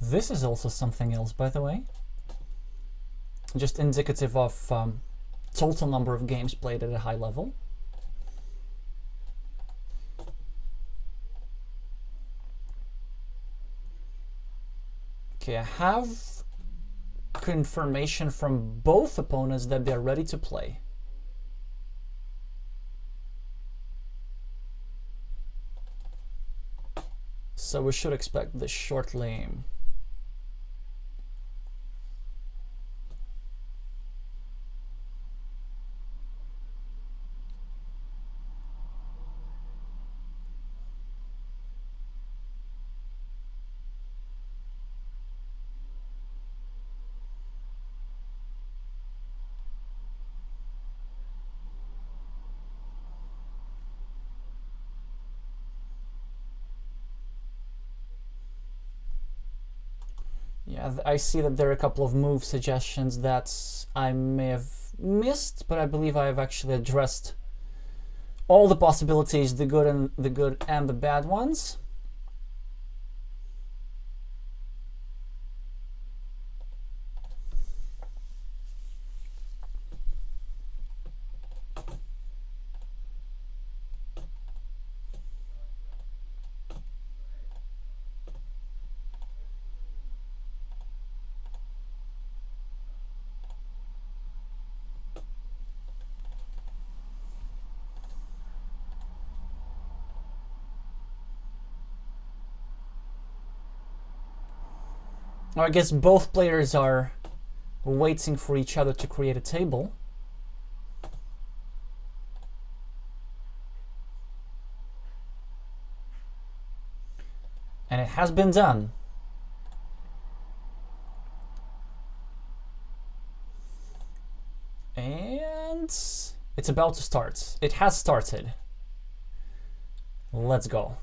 This is also something else, by the way. Just indicative of total number of games played at a high level. Okay, I have confirmation from both opponents that they're ready to play. So we should expect this shortly. Yeah, I see that there are a couple of move suggestions that I may have missed, but I believe I have actually addressed all the possibilities, the good and the bad ones. I guess both players are waiting for each other to create a table. And it has been done. And it's about to start. It has started. Let's go.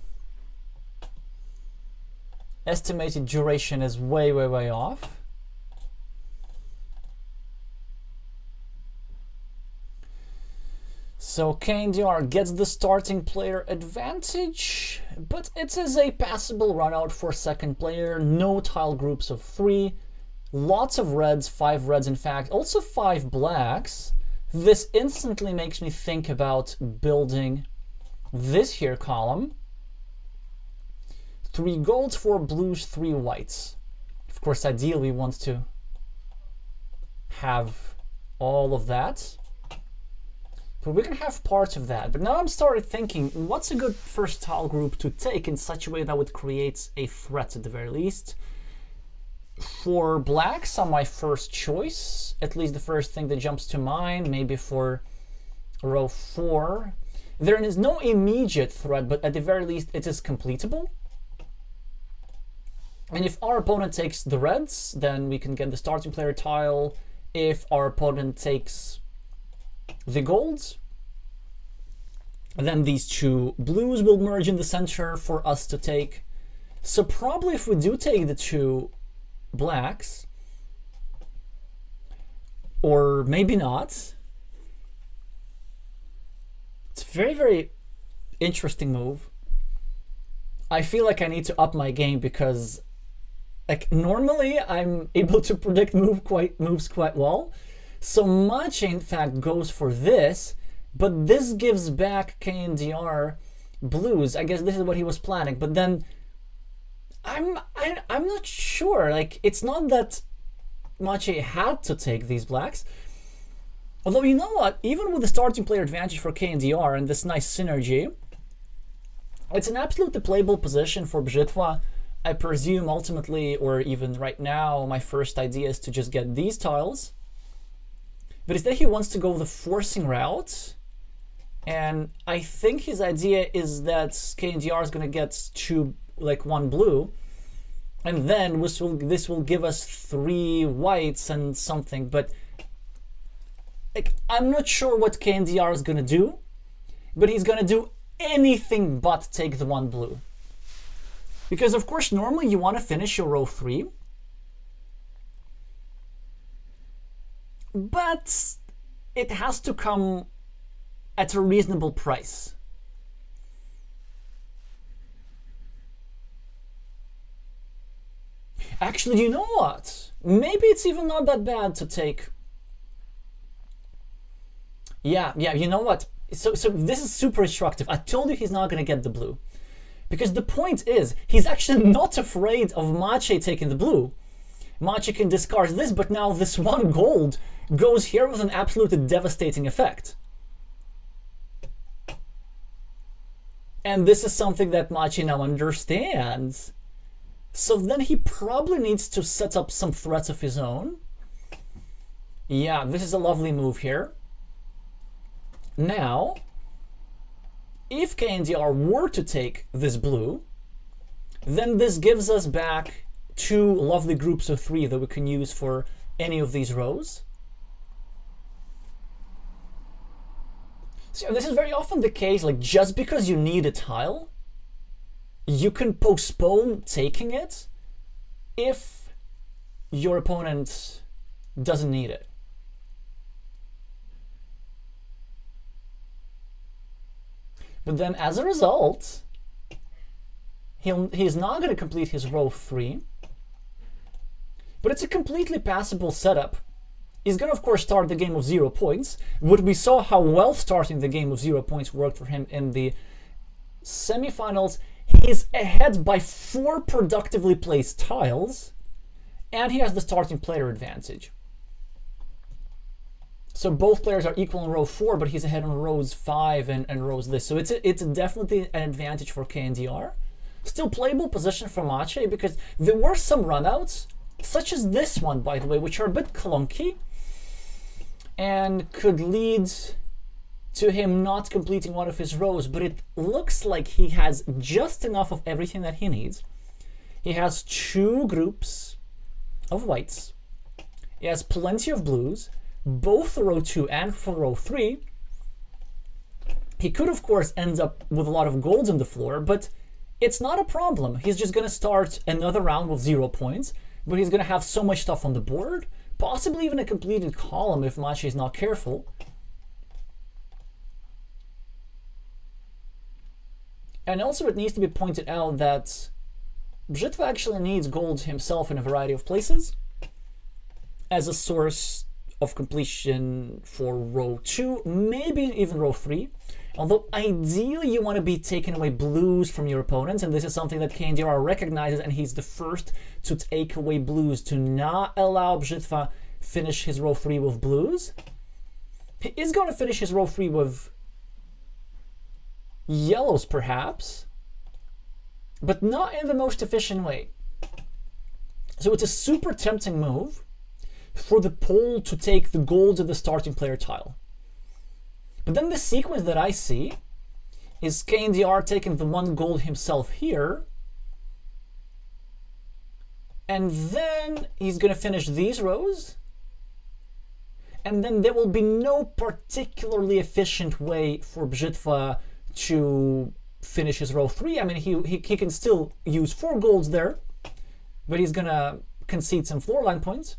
Estimated duration is way off. So Kndr gets the starting player advantage, but it is a passable run out for second player. No tile groups of 3. Lots of reds, 5 reds in fact, also 5 blacks. This instantly makes me think about building this here column. 3 golds, 4 blues, 3 whites. Of course, ideally we want to have all of that. But we can have parts of that. But now I'm started thinking, what's a good first tile group to take in such a way that would create a threat at the very least? For blacks are my first choice, at least the first thing that jumps to mind. Maybe for row 4. There is no immediate threat, but at the very least it is completable. And if our opponent takes the reds, then we can get the starting player tile. If our opponent takes the golds, then these two blues will merge in the center for us to take. So probably if we do take the two blacks, or maybe not, it's a very, very interesting move. I feel like I need to up my game because, like, normally I'm able to predict moves quite well. So Mache, in fact, goes for this, but this gives back Kndr blues. I guess this is what he was planning. But then I'm not sure. Like, it's not that Mache had to take these blacks. Although, you know what? Even with the starting player advantage for Kndr and this nice synergy, it's an absolutely playable position for Bitva. I presume ultimately, or even right now, my first idea is to just get these tiles. But instead he wants to go the forcing route. And I think his idea is that Kndr is going to get one blue. And then this will give us 3 whites and something. But like, I'm not sure what Kndr is going to do. But he's going to do anything but take the 1 blue. Because of course normally you want to finish your row 3. But it has to come at a reasonable price. Actually, you know what? Maybe it's even not that bad to take. Yeah, you know what? So this is super instructive. I told you he's not going to get the blue. Because the point is, he's actually not afraid of Mache taking the blue. Mache can discard this, but now this 1 gold goes here with an absolutely devastating effect. And this is something that Mache now understands. So then he probably needs to set up some threats of his own. Yeah, this is a lovely move here. Now, if Kndr were to take this blue, then this gives us back 2 lovely groups of 3 that we can use for any of these rows. So this is very often the case, like just because you need a tile, you can postpone taking it if your opponent doesn't need it. But then as a result, he's not going to complete his row 3. But it's a completely passable setup. He's going to, of course, start the game with 0 points. But we saw how well starting the game with 0 points worked for him in the semifinals. He's ahead by 4 productively placed tiles. And he has the starting player advantage. So both players are equal in row 4, but he's ahead on rows 5 and rows this. So it's definitely an advantage for Kndr. Still playable position for Mache, because there were some runouts, such as this one, by the way, which are a bit clunky and could lead to him not completing one of his rows. But it looks like he has just enough of everything that he needs. He has 2 groups of whites. He has plenty of blues, both for row 2 and for row 3. He could, of course, end up with a lot of golds on the floor, but it's not a problem. He's just going to start another round with 0 points, but he's going to have so much stuff on the board, possibly even a completed column if Mache is not careful. And also it needs to be pointed out that Bitva actually needs gold himself in a variety of places as a source of completion for row 2, maybe even row 3. Although ideally you want to be taking away blues from your opponents, and this is something that Kndr recognizes, and he's the first to take away blues, to not allow Bitva finish his row 3 with blues. He is going to finish his row 3 with yellows perhaps, but not in the most efficient way. So it's a super tempting move for the Pole to take the gold of the starting player tile. But then the sequence that I see is Kndr taking the 1 gold himself here, And then he's going to finish these rows. And then there will be no particularly efficient way for Bitva to finish his row 3. I mean, he can still use 4 golds there, but he's going to concede some floor line points.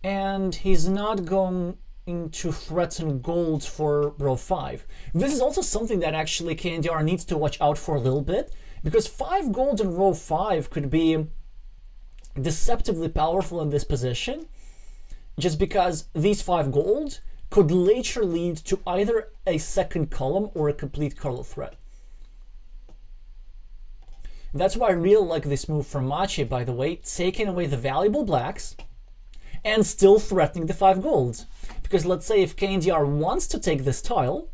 And he's not going to threaten golds for row 5. This is also something that actually Kndr needs to watch out for a little bit, because 5 golds in row 5 could be deceptively powerful in this position, just because these 5 gold could later lead to either a second column or a complete color threat. That's why I really like this move from Mache, by the way, taking away the valuable blacks and still threatening the 5 golds. Because let's say if Kndr wants to take this tile,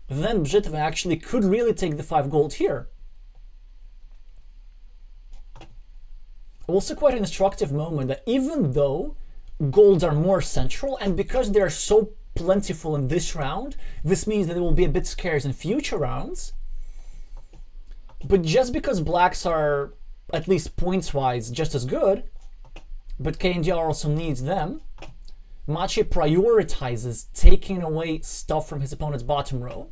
then Bitva actually could really take the 5 gold here. Also quite an instructive moment that even though golds are more central, and because they are so plentiful in this round, this means that they will be a bit scarce in future rounds. But just because blacks are, at least points-wise, just as good, but Kndr also needs them, Mache prioritizes taking away stuff from his opponent's bottom row.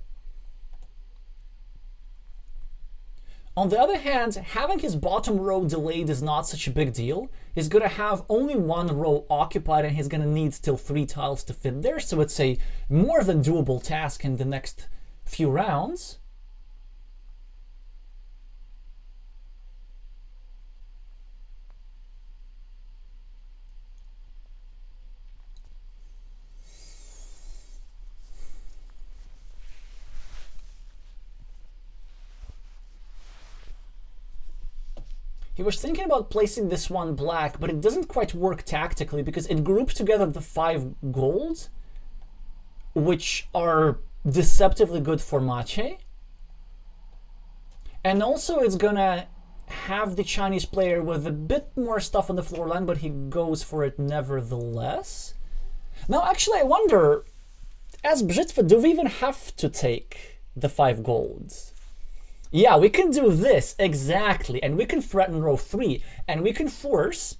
On the other hand, having his bottom row delayed is not such a big deal. He's going to have only 1 row occupied and he's going to need still 3 tiles to fit there, so it's a more than doable task in the next few rounds. He was thinking about placing this one black, but it doesn't quite work tactically because it groups together the 5 golds, which are deceptively good for Mache. And also it's gonna have the Chinese player with a bit more stuff on the floor line, but he goes for it nevertheless. Now actually I wonder, as Bitva, do we even have to take the 5 golds? Yeah, we can do this, exactly, and we can threaten row 3, and we can force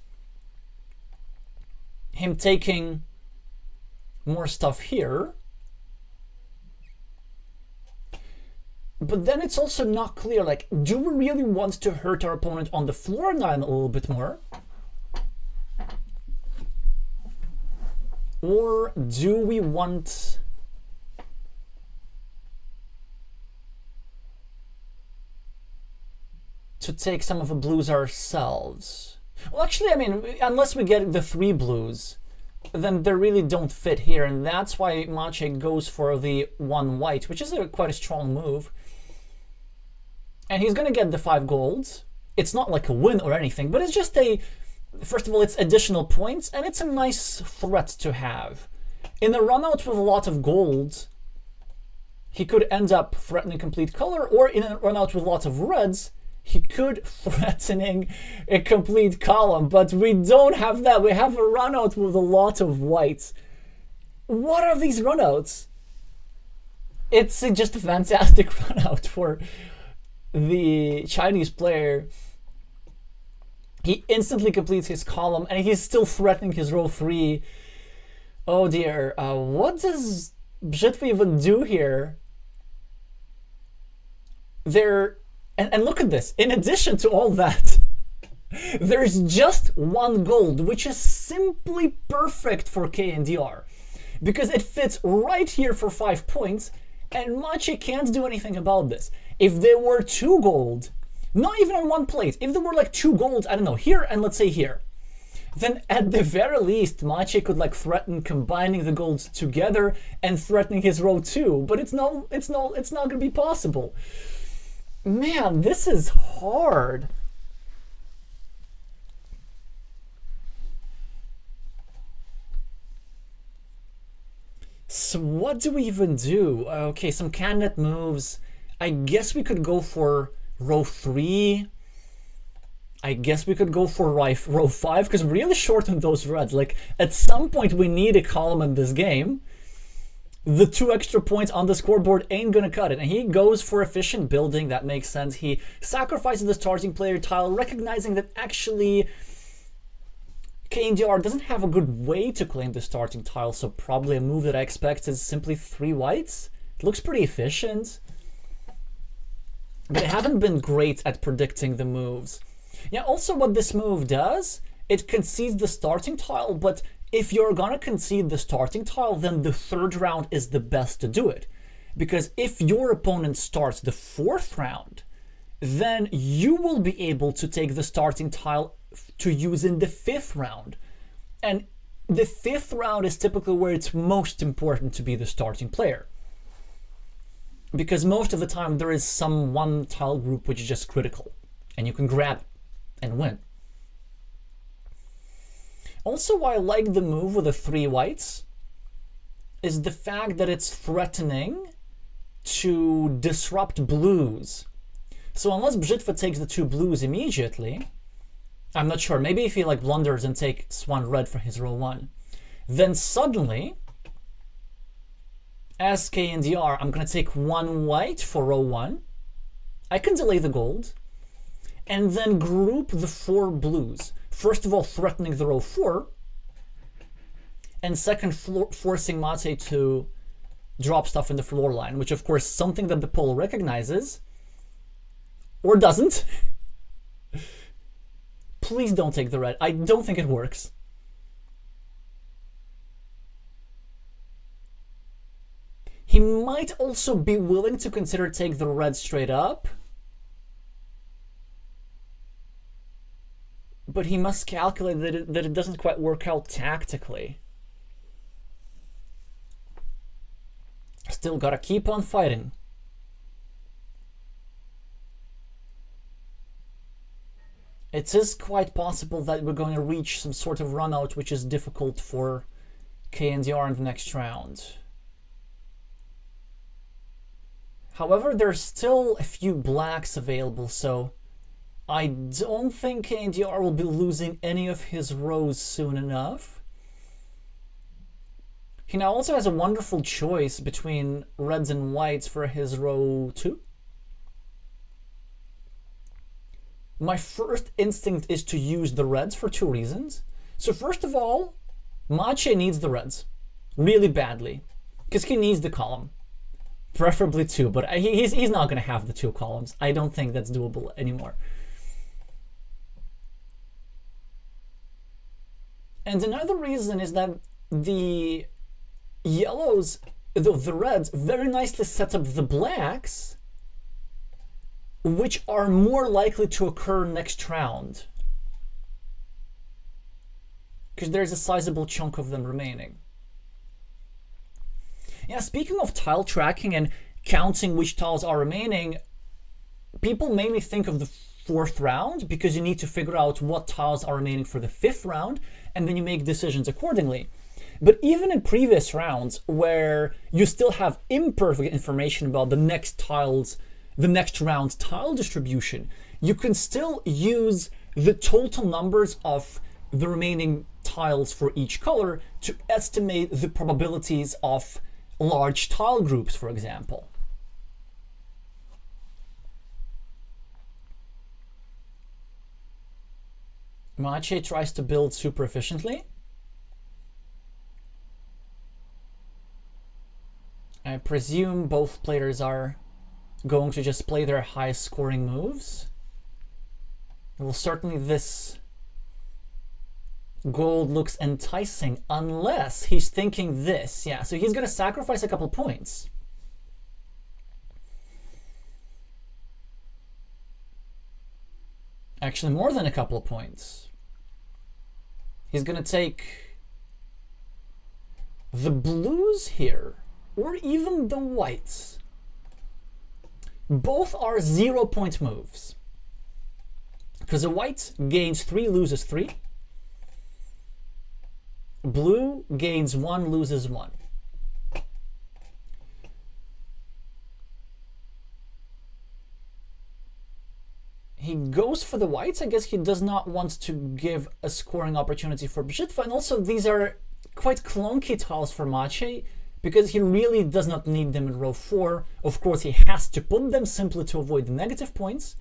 him taking more stuff here. But then it's also not clear, like, do we really want to hurt our opponent on the floor line a little bit more? Or do we want to take some of the blues ourselves? Well, actually, I mean, unless we get the 3 blues, then they really don't fit here, and that's why Mache goes for the 1 white, which is quite a strong move. And he's going to get the 5 golds. It's not like a win or anything, but it's just a, first of all, it's additional points, and it's a nice threat to have. In a run-out with a lot of gold, he could end up threatening complete color, or in a run-out with lots of reds, he could threatening a complete column, but we don't have that. We have a run-out with a lot of whites. What are these run-outs? It's just a fantastic run-out for the Chinese player. He instantly completes his column, and he's still threatening his row 3. Oh dear, what does Bitva even do here? And look at this, in addition to all that, there's just 1 gold, which is simply perfect for Kndr, because it fits right here for 5 points, and Mache can't do anything about this. If there were 2 gold, not even on 1 plate, if there were like 2 gold, I don't know, here and let's say here, then at the very least, Mache could like threaten combining the golds together and threatening his row 2, but it's not gonna be possible. Man, this is hard. So what do we even do? Okay, some candidate moves. I guess we could go for row 3. I guess we could go for row 5, because really shorten those reds. Like, at some point we need a column in this game. the 2 extra points on the scoreboard ain't gonna cut it. And he goes for efficient building. That makes sense. He sacrifices the starting player tile, recognizing that actually Kndr doesn't have a good way to claim the starting tile, so probably a move that I expect is simply 3 whites. It looks pretty efficient, but I haven't been great at predicting the moves. Yeah, also what this move does, it concedes the starting tile, but if you're gonna concede the starting tile, then the 3rd round is the best to do it. Because if your opponent starts the 4th round, then you will be able to take the starting tile to use in the 5th round. And the 5th round is typically where it's most important to be the starting player. Because most of the time there is some one tile group which is just critical, and you can grab it and win. Also, why I like the move with the 3 whites is the fact that it's threatening to disrupt blues. So unless Bitva takes the 2 blues immediately, I'm not sure, maybe if he like blunders and takes 1 red for his row 1, then suddenly, as Kndr, I'm going to take 1 white for row 1. I can delay the gold, and then group the 4 blues. First of all, threatening the row 4, and second, forcing Mate to drop stuff in the floor line, which of course something that the pole recognizes, or doesn't. Please don't take the red. I don't think it works. He might also be willing to consider take the red straight up, but he must calculate that it doesn't quite work out tactically. Still gotta keep on fighting. It is quite possible that we're going to reach some sort of run out, which is difficult for Kndr in the next round. However, there's still a few blacks available, so I don't think Kndr will be losing any of his rows soon enough. He now also has a wonderful choice between reds and whites for his row 2. My first instinct is to use the reds for 2 reasons. So first of all, Mache needs the reds really badly because he needs the column, preferably 2, but he's not going to have the 2 columns. I don't think that's doable anymore. And another reason is that the yellows, the reds, very nicely set up the blacks, which are more likely to occur next round, because there's a sizable chunk of them remaining. Yeah, speaking of tile tracking and counting which tiles are remaining, people mainly think of the 4th round because you need to figure out what tiles are remaining for the 5th round, and then you make decisions accordingly. But even in previous rounds where you still have imperfect information about the next tiles, the next round's tile distribution, you can still use the total numbers of the remaining tiles for each color to estimate the probabilities of large tile groups, for example. Mache tries to build super efficiently. I presume both players are going to just play their highest scoring moves. Well, certainly this gold looks enticing unless he's thinking this. Yeah, so he's going to sacrifice a couple points. Actually, more than a couple of points. He's going to take the blues here, or even the whites. Both are 0-point moves, because the white gains 3, loses 3. Blue gains 1, loses 1. He goes for the whites. I guess he does not want to give a scoring opportunity for Bitva, and also these are quite clunky tiles for Mache, because he really does not need them in row 4. Of course, he has to put them simply to avoid the negative points.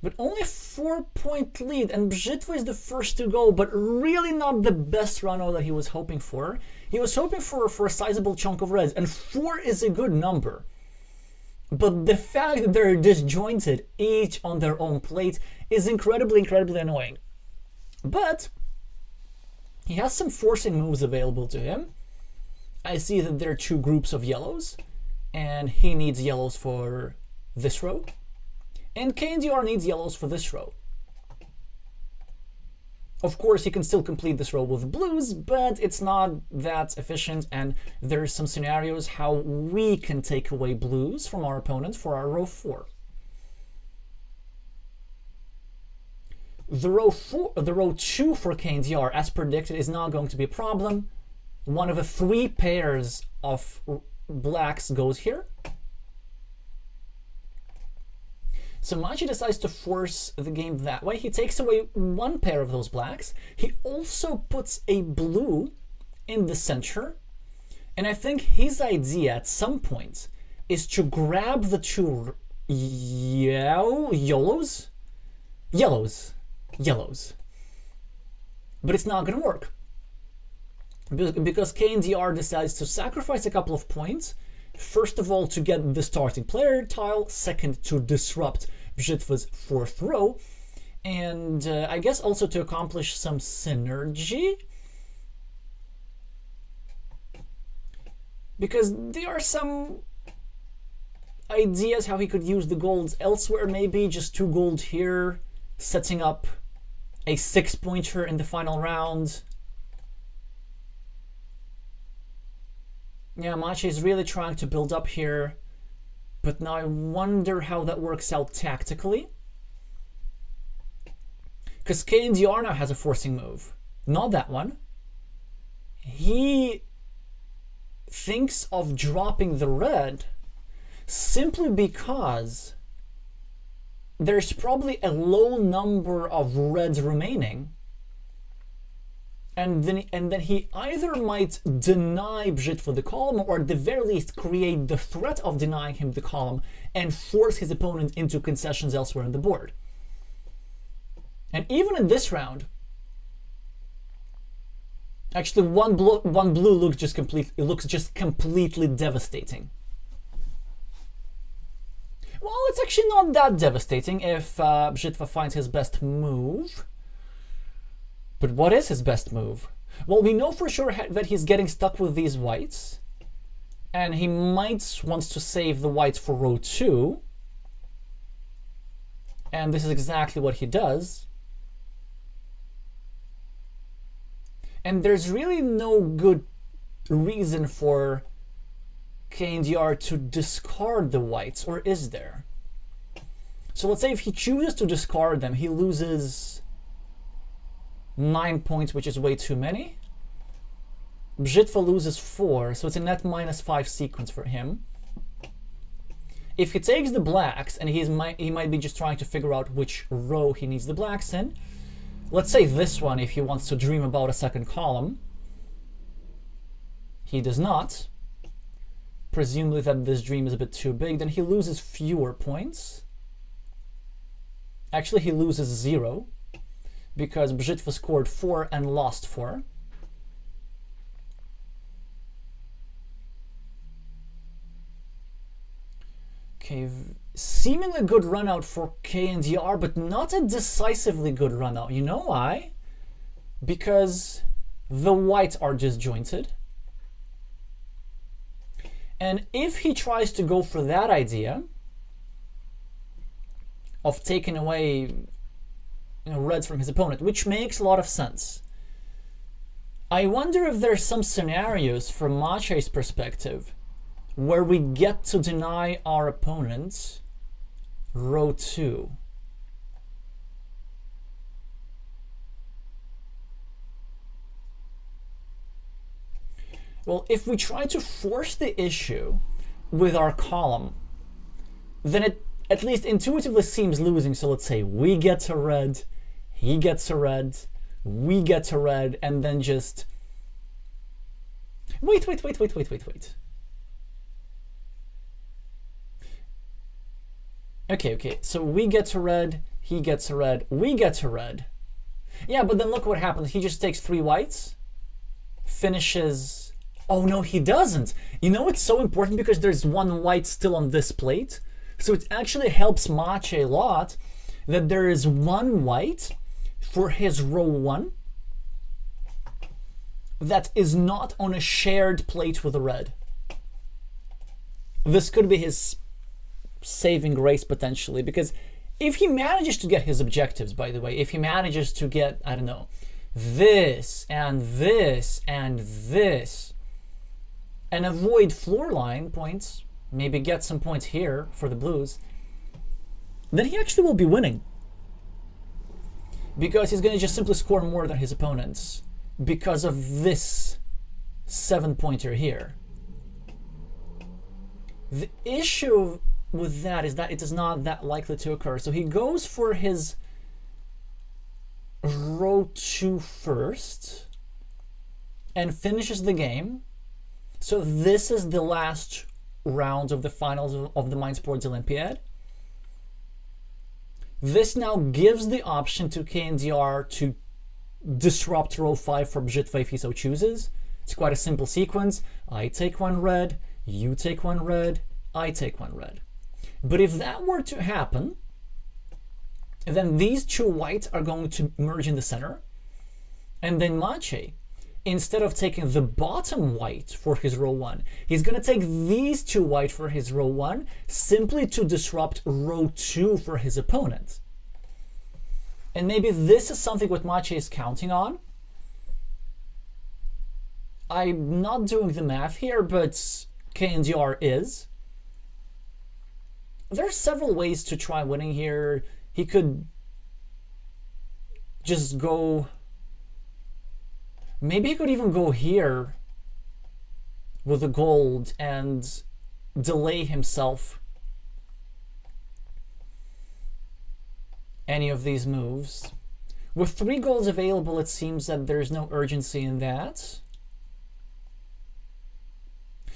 But only 4-point lead, and Bitva is the first to go, but really not the best run-out that he was hoping for. He was hoping for a sizable chunk of reds, and 4 is a good number. But the fact that they're disjointed, each on their own plate, is incredibly, incredibly annoying. But he has some forcing moves available to him. I see that there are 2 groups of yellows, and he needs yellows for this row. And Kndr needs yellows for this row. Of course, he can still complete this row with blues, but it's not that efficient, and there are some scenarios how we can take away blues from our opponent for our row 4. The row 2 for Kndr, as predicted, is not going to be a problem. One of the 3 pairs of blacks goes here. So Machi decides to force the game that way. He takes away 1 pair of those blacks. He also puts a blue in the center. And I think his idea at some point is to grab the 2 yellows. But it's not going to work. Because Kndr decides to sacrifice a couple of points. First of all, to get the starting player tile. Second, to disrupt Bitva's 4th row. And I guess also to accomplish some synergy. Because there are some ideas how he could use the golds elsewhere, maybe. Just 2 gold here, setting up a 6-pointer in the final round. Yeah, Machi is really trying to build up here, but now I wonder how that works out tactically. Because Kndr now has a forcing move, not that one. He thinks of dropping the red simply because there's probably a low number of reds remaining. And then he either might deny Bitva the column, or at the very least create the threat of denying him the column and force his opponent into concessions elsewhere on the board. And even in this round, actually one blue looks just completely devastating. Well, it's actually not that devastating if Bitva finds his best move. But what is his best move? Well, we know for sure that he's getting stuck with these whites. And he might want to save the whites for row 2. And this is exactly what he does. And there's really no good reason for Kndr to discard the whites, or is there? So let's say if he chooses to discard them, he loses 9 points, which is way too many. Bitva loses 4, so it's a net -5 sequence for him. If he takes the blacks, and he might be just trying to figure out which row he needs the blacks in. Let's say this one, if he wants to dream about a second column. He does not. Presumably that this dream is a bit too big, then he loses fewer points. Actually, he loses 0. Because Bitva scored 4 and lost 4. Okay, seemingly good run out for Kndr, but not a decisively good run out. You know why? Because the whites are disjointed. And if he tries to go for that idea of taking away reds from his opponent, which makes a lot of sense. I wonder if there's some scenarios from Mache's perspective where we get to deny our opponent row 2. Well, if we try to force the issue with our column, then it at least intuitively seems losing. So let's say we get a red, he gets a red, we get a red, and then just Wait. Okay, so we get to red, he gets a red, we get to red. Yeah, but then look what happens. He just takes 3 whites, finishes... Oh no, he doesn't. You know, it's so important because there's 1 white still on this plate. So it actually helps Mache a lot that there is 1 white for his row 1 that is not on a shared plate with a red. This could be his saving grace potentially, because if he manages to get his objectives, by the way, if he manages to get, I don't know, this and this and this, and avoid floor line points, maybe get some points here for the blues, then he actually will be winning. Because he's going to just simply score more than his opponents because of this 7-pointer here. The issue with that is that it is not that likely to occur. So he goes for his row 2 first and finishes the game. So this is the last round of the finals of the Mind Sports Olympiad. This now gives the option to Kndr to disrupt row 5 for Bitva if he so chooses. It's quite a simple sequence. I take 1 red, you take 1 red, I take 1 red. But if that were to happen, then these 2 whites are going to merge in the center. And then Mache, instead of taking the bottom white for his row 1, he's going to take these 2 white for his row 1, simply to disrupt row 2 for his opponent. And maybe this is something what Mache is counting on. I'm not doing the math here, but Kndr is. There's several ways to try winning here. He could just go... Maybe he could even go here with the gold and delay himself any of these moves. With 3 golds available, it seems that there's no urgency in that.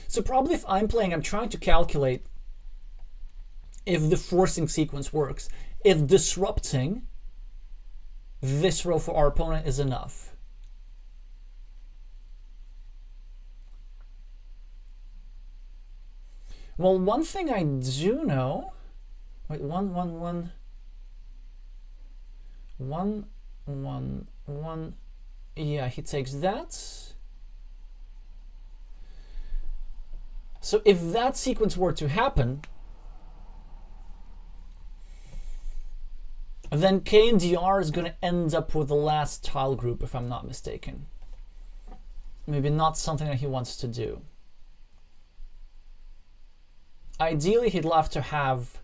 So probably if I'm playing, I'm trying to calculate if the forcing sequence works, if disrupting this row for our opponent is enough. Well, one thing I do know... Wait, 1, 1, 1... 1, 1, 1... Yeah, he takes that. So if that sequence were to happen, then Kndr is going to end up with the last tile group, if I'm not mistaken. Maybe not something that he wants to do. Ideally, he'd love to have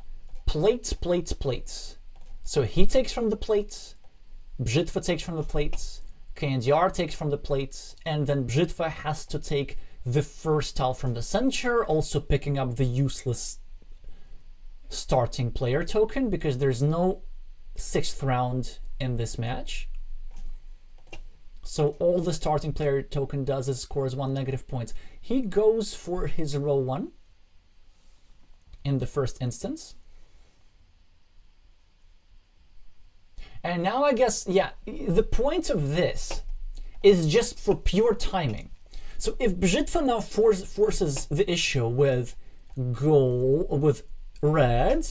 plates, plates, plates. So he takes from the plates, Bitva takes from the plates, Kndr takes from the plates, and then Bitva has to take the first tile from the center, also picking up the useless starting player token, because there's no 6th round in this match. So all the starting player token does is scores 1 negative points. He goes for his row 1 in the first instance. And now I guess, yeah, the point of this is just for pure timing. So if Bitva now forces the issue with red,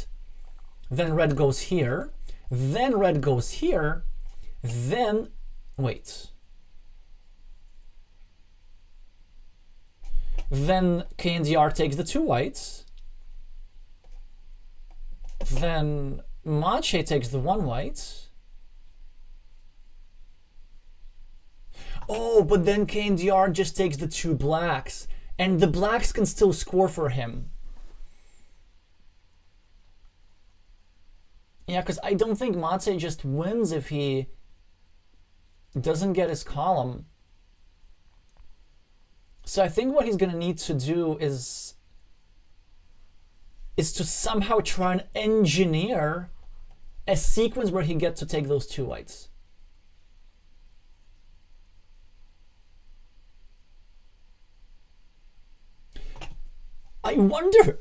then red goes here, then red goes here, then, wait. Then Kndr takes the 2 whites, then Mache takes the 1 white. Oh, but then Kndr just takes the 2 blacks, and the blacks can still score for him. Yeah, because I don't think Mache just wins if he doesn't get his column. So I think what he's going to need to do is to somehow try and engineer a sequence where he gets to take those 2 whites. I wonder...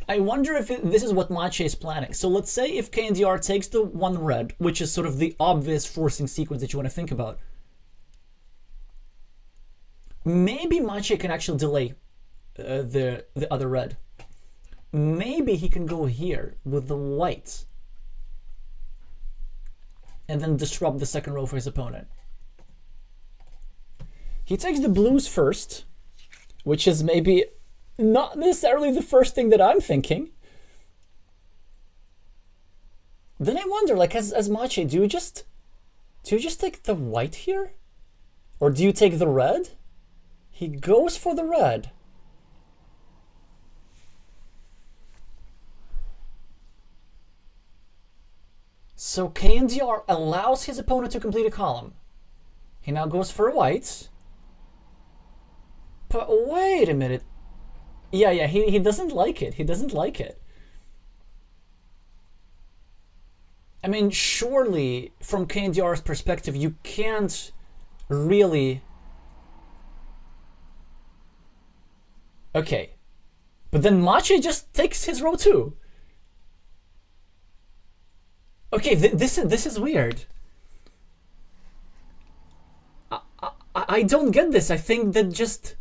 I wonder if this is what Macheski is planning. So let's say if Kndr takes the one red, which is sort of the obvious forcing sequence that you want to think about, maybe Macheski can actually delay the other red. Maybe he can go here with the white and then disrupt the second row for his opponent. He takes the blues first, which is maybe not necessarily the first thing that I'm thinking. Then I wonder, like, as Macheski, do you just take the white here? Or do you take the red? He goes for the red. So Kndr allows his opponent to complete a column. He now goes for white. But wait a minute. Yeah, he doesn't like it. He doesn't like it. I mean, surely, from Kndr's perspective, you can't really... Okay. But then Macheski just takes his row too. Okay, this is weird. I don't get this. I think that just...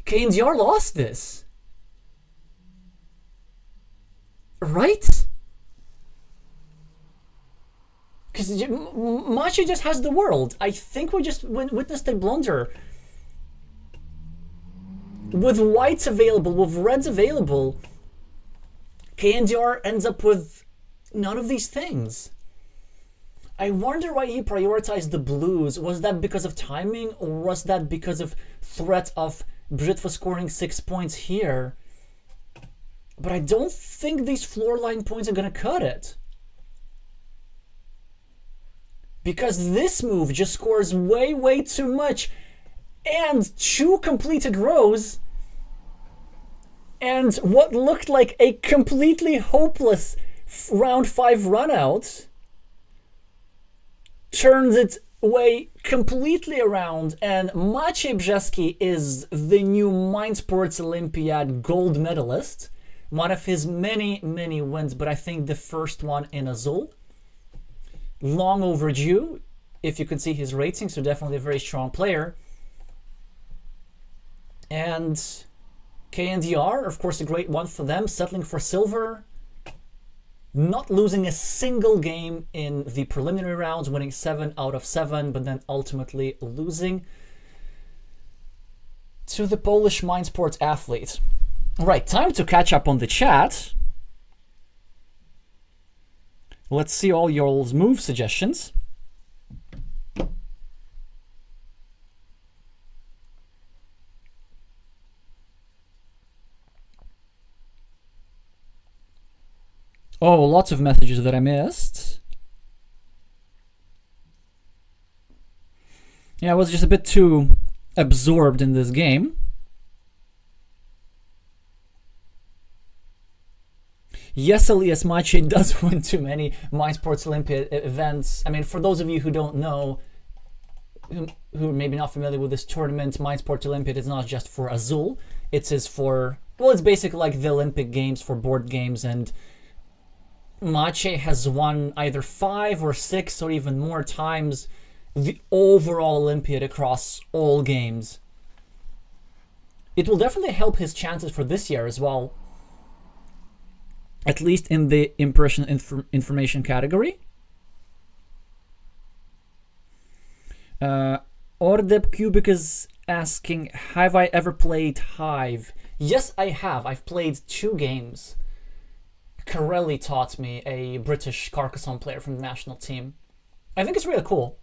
Kndr lost this. Right? Because Macheski just has the world. I think we just witnessed a blunder. With whites available, with reds available, Kndr ends up with none of these things. I wonder why he prioritized the blues. Was that because of timing, or was that because of threat of Bitva scoring 6 points here? But I don't think these floor line points are gonna cut it. Because this move just scores way too much. And 2 completed rows. And what looked like a completely hopeless round 5 run out turns its way completely around, and Macheski is the new Mindsports Olympiad gold medalist. One of his many wins, but I think the first one in Azul. Long overdue, if you can see his rating, so definitely a very strong player. And Kndr, of course, a great one for them, settling for silver. Not losing a single game in the preliminary rounds, winning 7 out of 7, but then ultimately losing to the Polish Mindsports athlete. Right, time to catch up on the chat. Let's see all your move suggestions. Oh, lots of messages that I missed. Yeah, I was just a bit too absorbed in this game. Yes, Elias, Macheski does win too many Mindsports Olympiad events. I mean, for those of you who don't know, who are maybe not familiar with this tournament, Mindsports Olympiad is not just for Azul. It is for, well, it's basically like the Olympic Games for board games, and Macheski has won either 5 or 6 or even more times the overall Olympiad across all games. It will definitely help his chances for this year as well, at least in the impression information category. Ordeb Cubic is asking, have I ever played Hive? Yes, I have. I've played 2 games. Corelli taught me, a British Carcassonne player from the national team. I think it's really cool.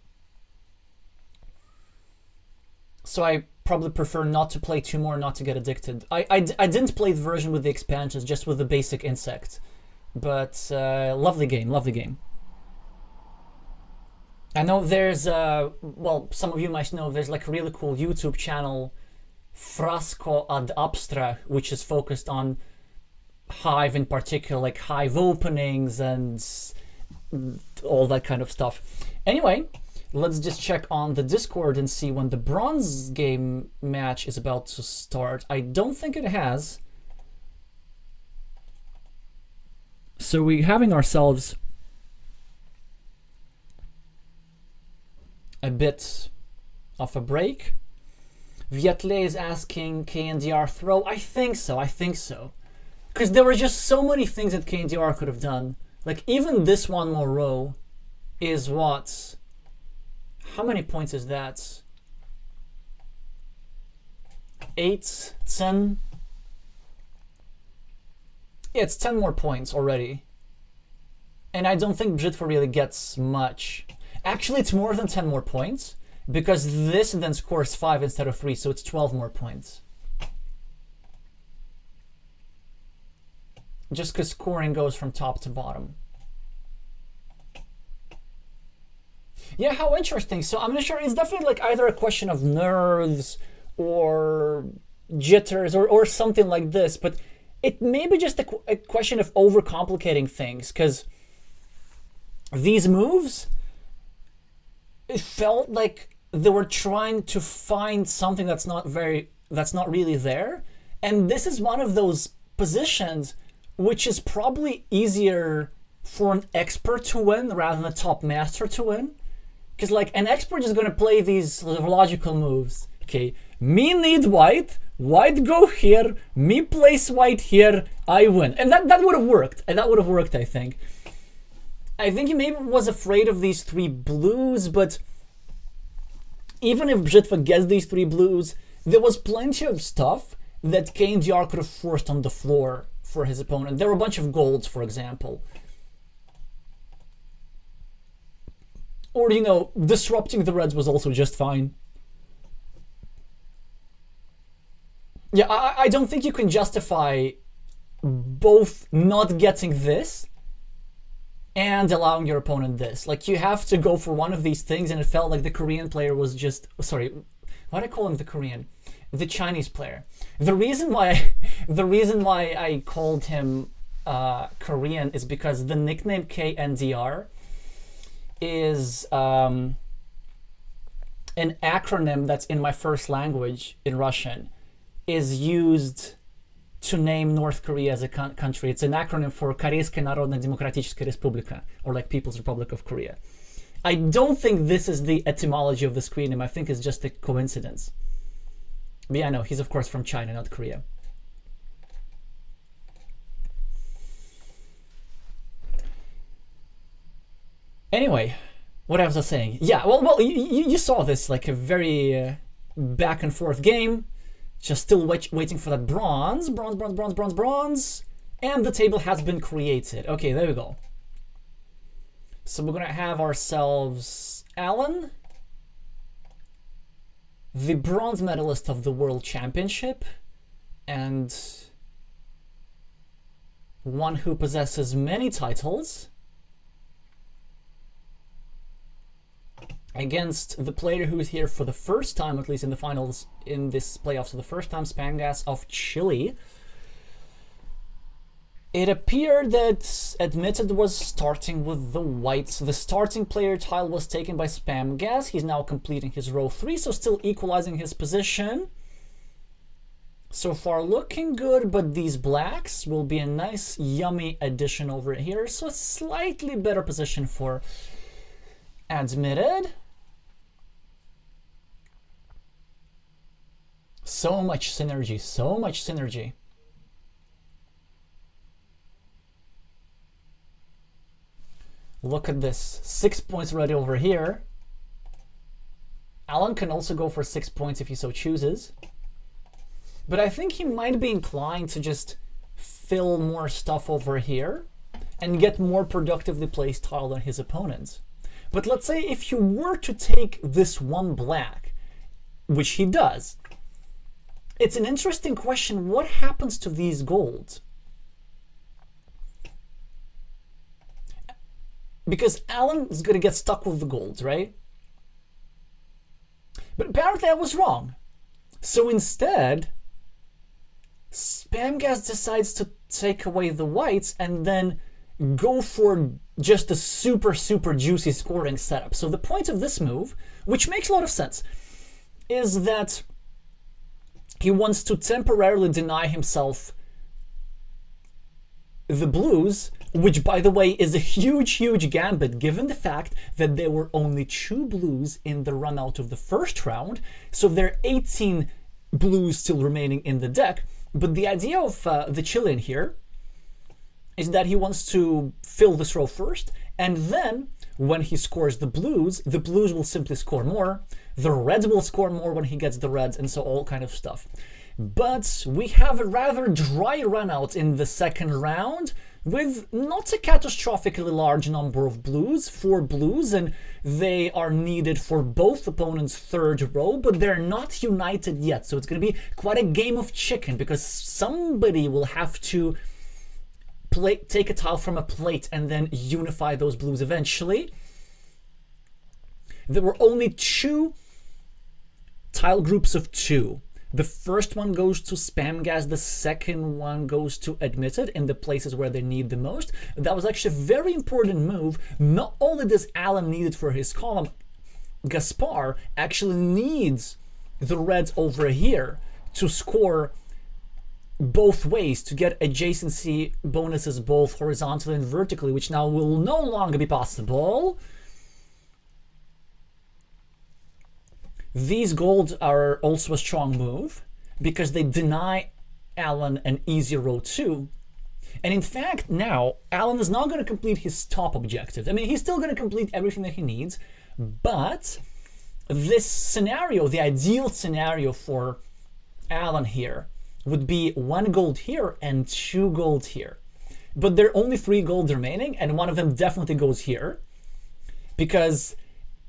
So I probably prefer not to play 2 more, not to get addicted. I didn't play the version with the expansions, just with the basic insect. But lovely game, lovely game. I know there's, well, some of you might know, there's like a really cool YouTube channel, Frasco ad Abstra, which is focused on Hive in particular, like Hive openings and all that kind of stuff. Anyway, Let's just check on the Discord and see when the bronze game match is about to start. I don't think it has. So we're having ourselves a bit of a break. Vietle is asking Kndr throw. I think so. Because there were just so many things that Kndr could have done. Like, even this one more row is what? How many points is that? 8, 10? Yeah, it's 10 more points already. And I don't think Bitva really gets much. Actually, it's more than 10 more points, because this then scores 5 instead of 3, so it's 12 more points. Just because scoring goes from top to bottom. Yeah, how interesting. So I'm not sure. It's definitely like either a question of nerves or jitters or something like this, but it may be just a question of overcomplicating things, because these moves, it felt like they were trying to find something that's not really there. And this is one of those positions which is probably easier for an expert to win rather than a top master to win. Because like an expert is going to play these logical moves. Okay, me need white, white go here, me place white here, I win. And that would have worked. And that would have worked, I think. I think he maybe was afraid of these 3 blues, but even if Bitva gets these 3 blues, there was plenty of stuff that Kndr could have forced on the floor for his opponent. There were a bunch of golds, for example. Or, you know, disrupting the reds was also just fine. Yeah, I don't think you can justify both not getting this and allowing your opponent this. Like, you have to go for one of these things, and it felt like the Korean player was just... Sorry, why do I call him the Korean? The Chinese player. The reason why I called him Korean is because the nickname Kndr is an acronym that's in my first language, in Russian, is used to name North Korea as a country. It's an acronym for Корейская Народно-Демократическая Республика, or like People's Republic of Korea. I don't think this is the etymology of the screen name. I think it's just a coincidence. But yeah, no, he's of course from China, not Korea. Anyway, what I was saying? Yeah, well, you saw this, like a very back and forth game. Just still waiting for that bronze, and the table has been created. Okay, there we go. So we're gonna have ourselves Alan, the bronze medalist of the World Championship, and one who possesses many titles, against the player who is here for the first time, at least in the finals, in this playoffs for the first time, Spamgas of Chile. It appeared that Admitted was starting with the whites. The starting player tile was taken by Spamgas. He's now completing his row 3, so still equalizing his position. So far looking good, but these blacks will be a nice, yummy addition over here. So a slightly better position for Admitted. So much synergy, so much synergy. Look at this, 6 points right over here. Alan can also go for 6 points if he so chooses. But I think he might be inclined to just fill more stuff over here and get more productively placed tile than his opponents. But let's say if you were to take this one black, which he does, it's an interesting question. What happens to these golds? Because Alan is going to get stuck with the golds, right? But apparently I was wrong. So instead, Spamgas decides to take away the whites and then go for just a super juicy scoring setup. So the point of this move, which makes a lot of sense, is that he wants to temporarily deny himself the blues, which, by the way, is a huge gambit given the fact that there were only 2 blues in the run out of the first round. So there are 18 blues still remaining in the deck. But the idea of the Chilean here is that he wants to fill this row first, and then when he scores the blues will simply score more. The reds will score more when he gets the reds, and so all kind of stuff. But we have a rather dry run out in the second round with not a catastrophically large number of blues, 4 blues, and they are needed for both opponents' third row, but they're not united yet. So it's going to be quite a game of chicken, because somebody will have to take a tile from a plate and then unify those blues eventually. There were only 2 tile groups of 2. The first one goes to Spamgas, the second one goes to Admitted in the places where they need the most. That was actually a very important move. Not only does Alan need it for his column, Gaspar actually needs the reds over here to score both ways, to get adjacency bonuses both horizontally and vertically, which now will no longer be possible. These golds are also a strong move because they deny Alan an easy row 2. And in fact, now Alan is not going to complete his top objective. I mean, he's still going to complete everything that he needs, but this scenario, the ideal scenario for Alan here, would be 1 gold here and 2 gold here. But there are only 3 golds remaining, and one of them definitely goes here, because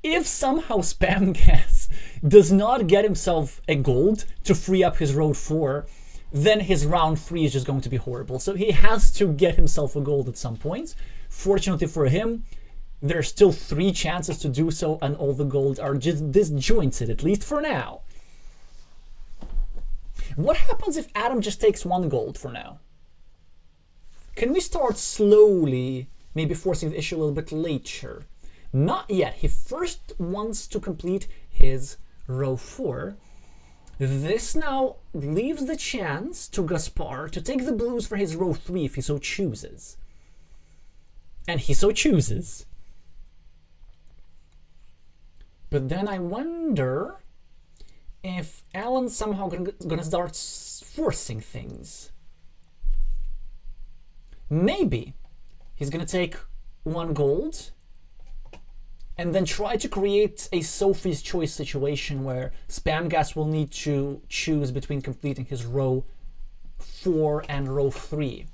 if somehow Spamgas does not get himself a gold to free up his road 4, then his round 3 is just going to be horrible. So he has to get himself a gold at some point. Fortunately for him, there are still 3 chances to do so, and all the gold are just disjointed, at least for now. What happens if Adam just takes 1 gold for now? Can we start slowly, maybe forcing the issue a little bit later? Not yet. He first wants to complete his row 4. This now leaves the chance to Gaspar to take the blues for his row 3 if he so chooses. And he so chooses. But then I wonder if Alan's somehow gonna start forcing things. Maybe he's gonna take 1 gold and then try to create a Sophie's Choice situation where Spamgas will need to choose between completing his row 4 and row 3.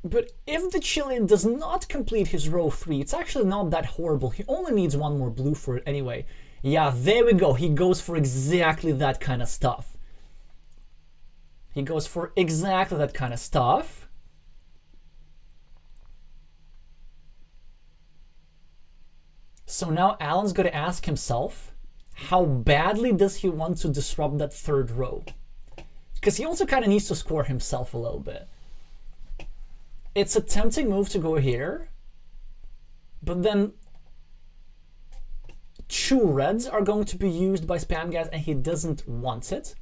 But if the Chilean does not complete his row 3, it's actually not that horrible. He only needs 1 more blue for it anyway. Yeah, there we go. He goes for exactly that kind of stuff. He goes for exactly that kind of stuff. So now Alan's going to ask himself, how badly does he want to disrupt that 3rd row? Because he also kind of needs to score himself a little bit. It's a tempting move to go here, but then 2 reds are going to be used by Spamgas and he doesn't want it.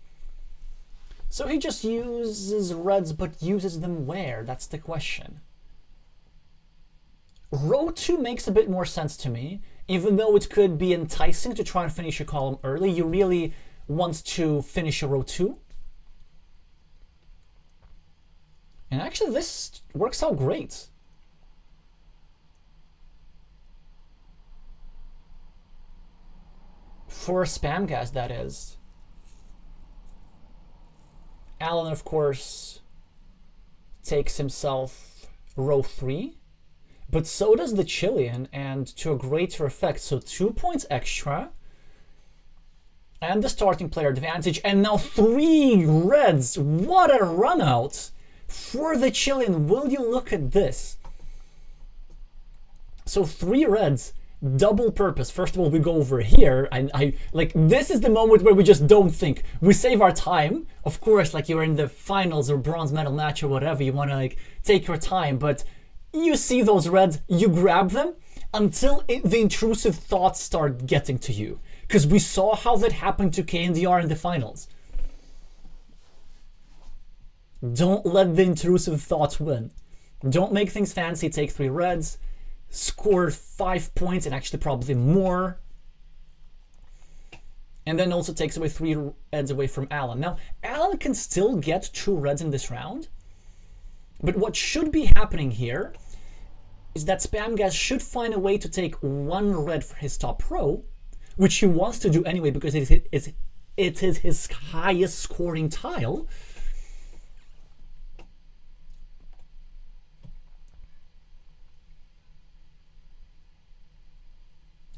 So he just uses reds, but uses them where? That's the question. Row 2 makes a bit more sense to me, even though it could be enticing to try and finish a column early. You really want to finish a row 2. And actually this works out great. For Spamgas, that is. Alan, of course, takes himself row 3, but so does the Chilean, and to a greater effect. So 2 points extra, and the starting player advantage, and now 3 reds. What a run out for the Chilean. Will you look at this? So 3 reds double purpose. First of all, we go over here, and I like, this is the moment where we just don't think. We save our time. Of course, like, you're in the finals or bronze medal match or whatever, you want to like take your time, but you see those reds, you grab them until the intrusive thoughts start getting to you. Because we saw how that happened to Kndr in the finals. Don't let the intrusive thoughts win. Don't make things fancy, take 3 reds, score 5 points, and actually probably more. And then also takes away 3 reds away from Alan. Now, Alan can still get 2 reds in this round, but what should be happening here is that Spamgas should find a way to take 1 red for his top row, which he wants to do anyway because it is his highest scoring tile.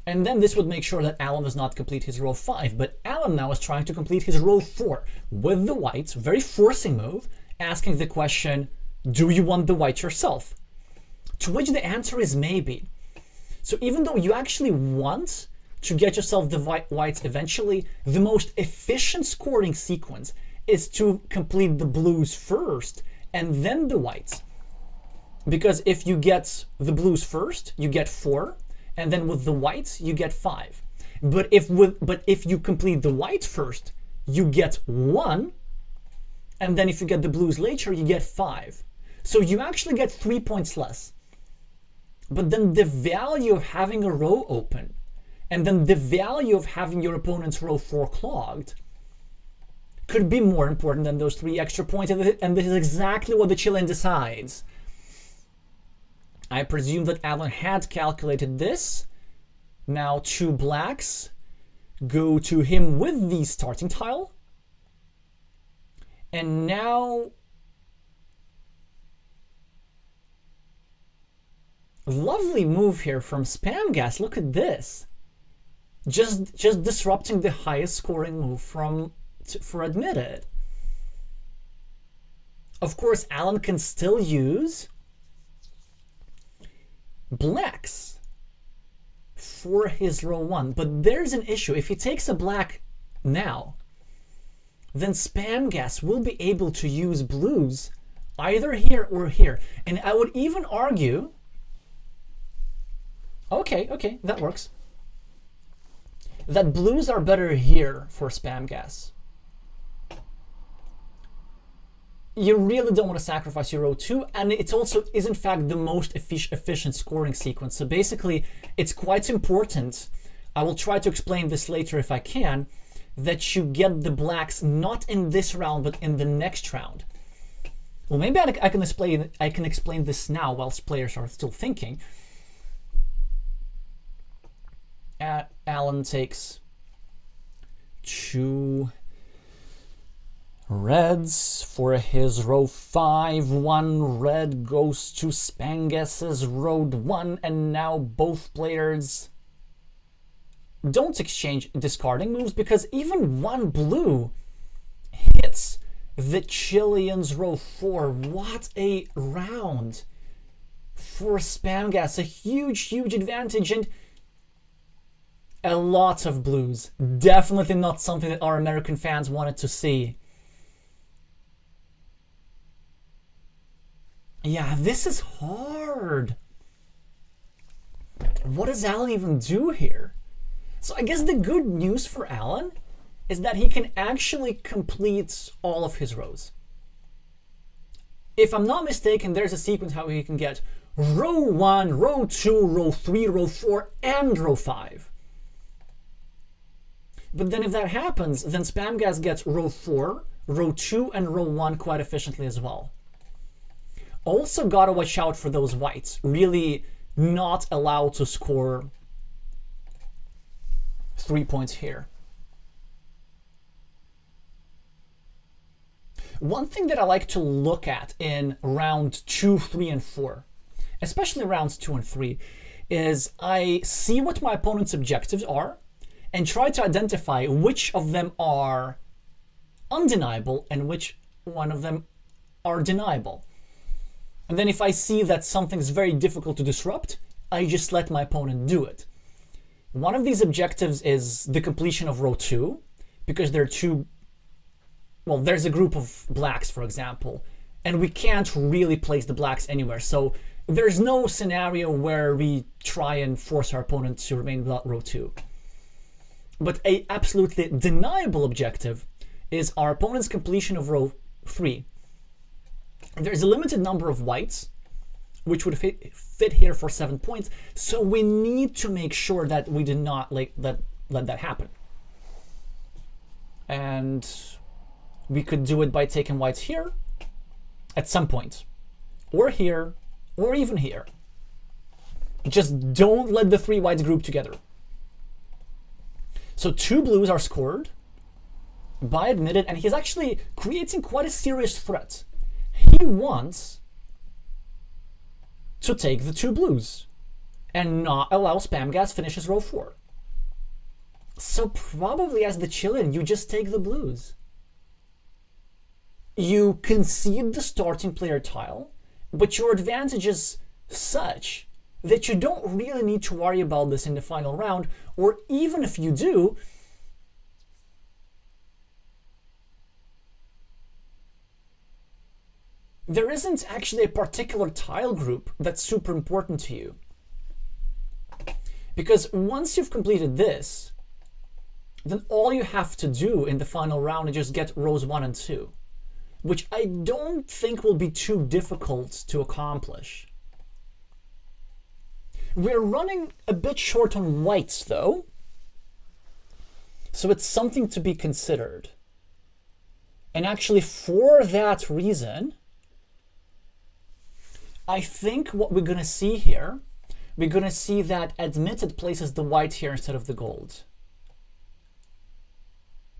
And then this would make sure that Alan does not complete his row 5. But Alan now is trying to complete his row 4 with the whites. Very forcing move, asking the question, do you want the white yourself? To which the answer is maybe. So even though you actually want to get yourself the whites eventually, the most efficient scoring sequence is to complete the blues first and then the whites. Because if you get the blues first, you get 4. And then with the whites, you get 5. But if you complete the whites first, you get 1. And then if you get the blues later, you get 5. So you actually get 3 points less. But then the value of having a row open, and then the value of having your opponent's row 4 clogged, could be more important than those 3 extra points. And this is exactly what the Chilean decides. I presume that Alan had calculated this. Now 2 blacks go to him with the starting tile. And now, lovely move here from Spamgas. Look at this. Just disrupting the highest scoring move for admitted. Of course, Alan can still use blacks for his row 1, but there's an issue. If he takes a black now, then Spamgas will be able to use blues either here or here. And I would even argue, okay, that works, that blues are better here for Spamgas. You really don't want to sacrifice your row 2, and it also is in fact the most efficient scoring sequence. So basically, it's quite important, I will try to explain this later if I can, that you get the blacks not in this round, but in the next round. Well, maybe I can explain this now whilst players are still thinking. Alan takes 2 reds for his row 5. 1 red goes to Spamgas's row 1, and now both players don't exchange discarding moves, because even 1 blue hits the Chileans' row 4. What a round for Spamgas. A huge advantage, and a lot of blues. Definitely not something that our American fans wanted to see. Yeah, this is hard. What does Alan even do here? So I guess the good news for Alan is that he can actually complete all of his rows. If I'm not mistaken, there's a sequence how he can get row 1, row 2, row 3, row 4, and row 5. But then if that happens, then Spamgas gets row 4, row 2, and row 1 quite efficiently as well. Also gotta watch out for those whites. Really not allowed to score 3 points here. One thing that I like to look at in round 2, 3, and 4, especially rounds 2 and 3, is I see what my opponent's objectives are and try to identify which of them are undeniable and which one of them are deniable. And then if I see that something's very difficult to disrupt, I just let my opponent do it. One of these objectives is the completion of row 2, because there are two, well, there's a group of blacks, for example, and we can't really place the blacks anywhere. So there's no scenario where we try and force our opponent to remain without row 2. But a absolutely deniable objective is our opponent's completion of row 3. There's a limited number of whites, which would fit here for 7 points, so we need to make sure that we do not let that happen. And we could do it by taking whites here at some point, or here, or even here. Just don't let the 3 whites group together. So 2 blues are scored by admitted, and he's actually creating quite a serious threat. He wants to take the 2 blues and not allow Spamgas finishes row 4. So probably as the Chilean, you just take the blues. You concede the starting player tile, but your advantage is such that you don't really need to worry about this in the final round, or even if you do, there isn't actually a particular tile group that's super important to you. Because once you've completed this, then all you have to do in the final round is just get rows 1 and 2, which I don't think will be too difficult to accomplish. We're running a bit short on whites though, so it's something to be considered. And actually for that reason, I think what we're going to see here, we're going to see that admitted places the white here instead of the gold.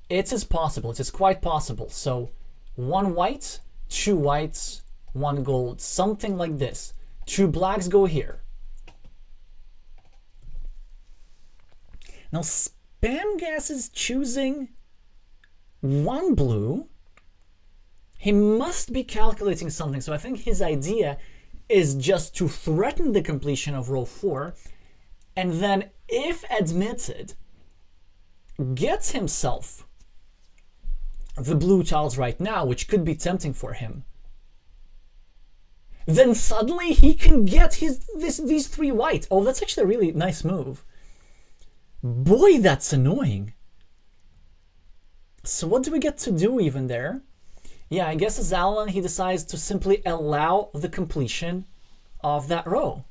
It is possible. It is quite possible. So 1 white, 2 whites, 1 gold, something like this. 2 blacks go here. Now Spamgas is choosing 1 blue. He must be calculating something. So I think his idea is just to threaten the completion of row 4, and then if admitted, gets himself the blue tiles right now, which could be tempting for him, then suddenly he can get these 3 whites. Oh, that's actually a really nice move. Boy, that's annoying. So what do we get to do even there? Yeah, I guess as Alan, he decides to simply allow the completion of that row.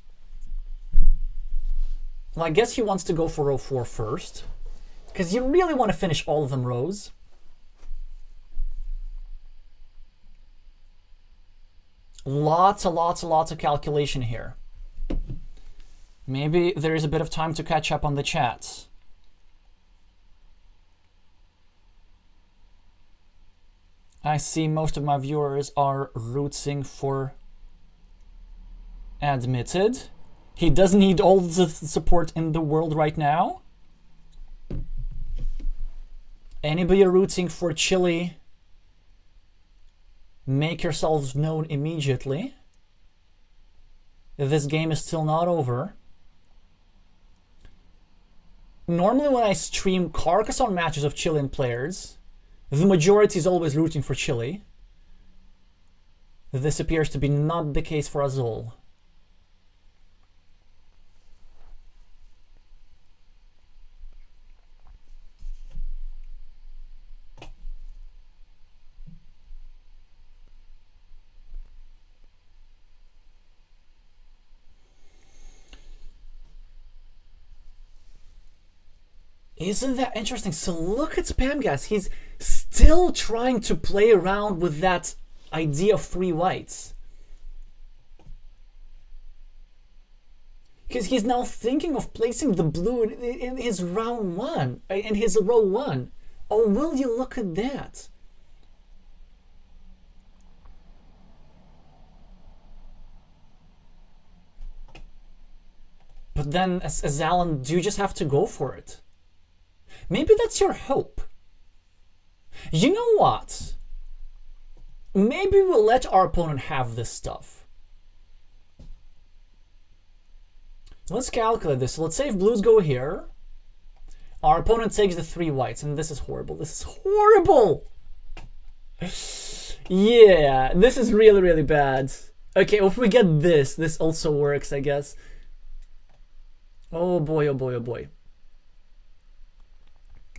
Well, I guess he wants to go for row 4 first, because you really want to finish all of them rows. Lots of calculation here. Maybe there is a bit of time to catch up on the chats. I see most of my viewers are rooting for admitted. He doesn't need all the support in the world right now. Anybody rooting for Chile, make yourselves known immediately. This game is still not over. Normally when I stream Carcassonne matches of Chilean players, the majority is always rooting for Chile. This appears to be not the case for Azul. Isn't that interesting? So look at Spamgas. He's still trying to play around with that idea of 3 whites. Because he's now thinking of placing the blue in his round 1, in his row 1. Oh, will you look at that? But then, as Alan, do you just have to go for it? Maybe that's your hope. You know what? Maybe we'll let our opponent have this stuff. Let's calculate this. Let's say if blues go here, Our opponent takes the 3 whites, and this is horrible. This is horrible! Yeah, this is really, really bad. Okay, well, if we get this, this also works, I guess. Oh boy, oh boy, oh boy.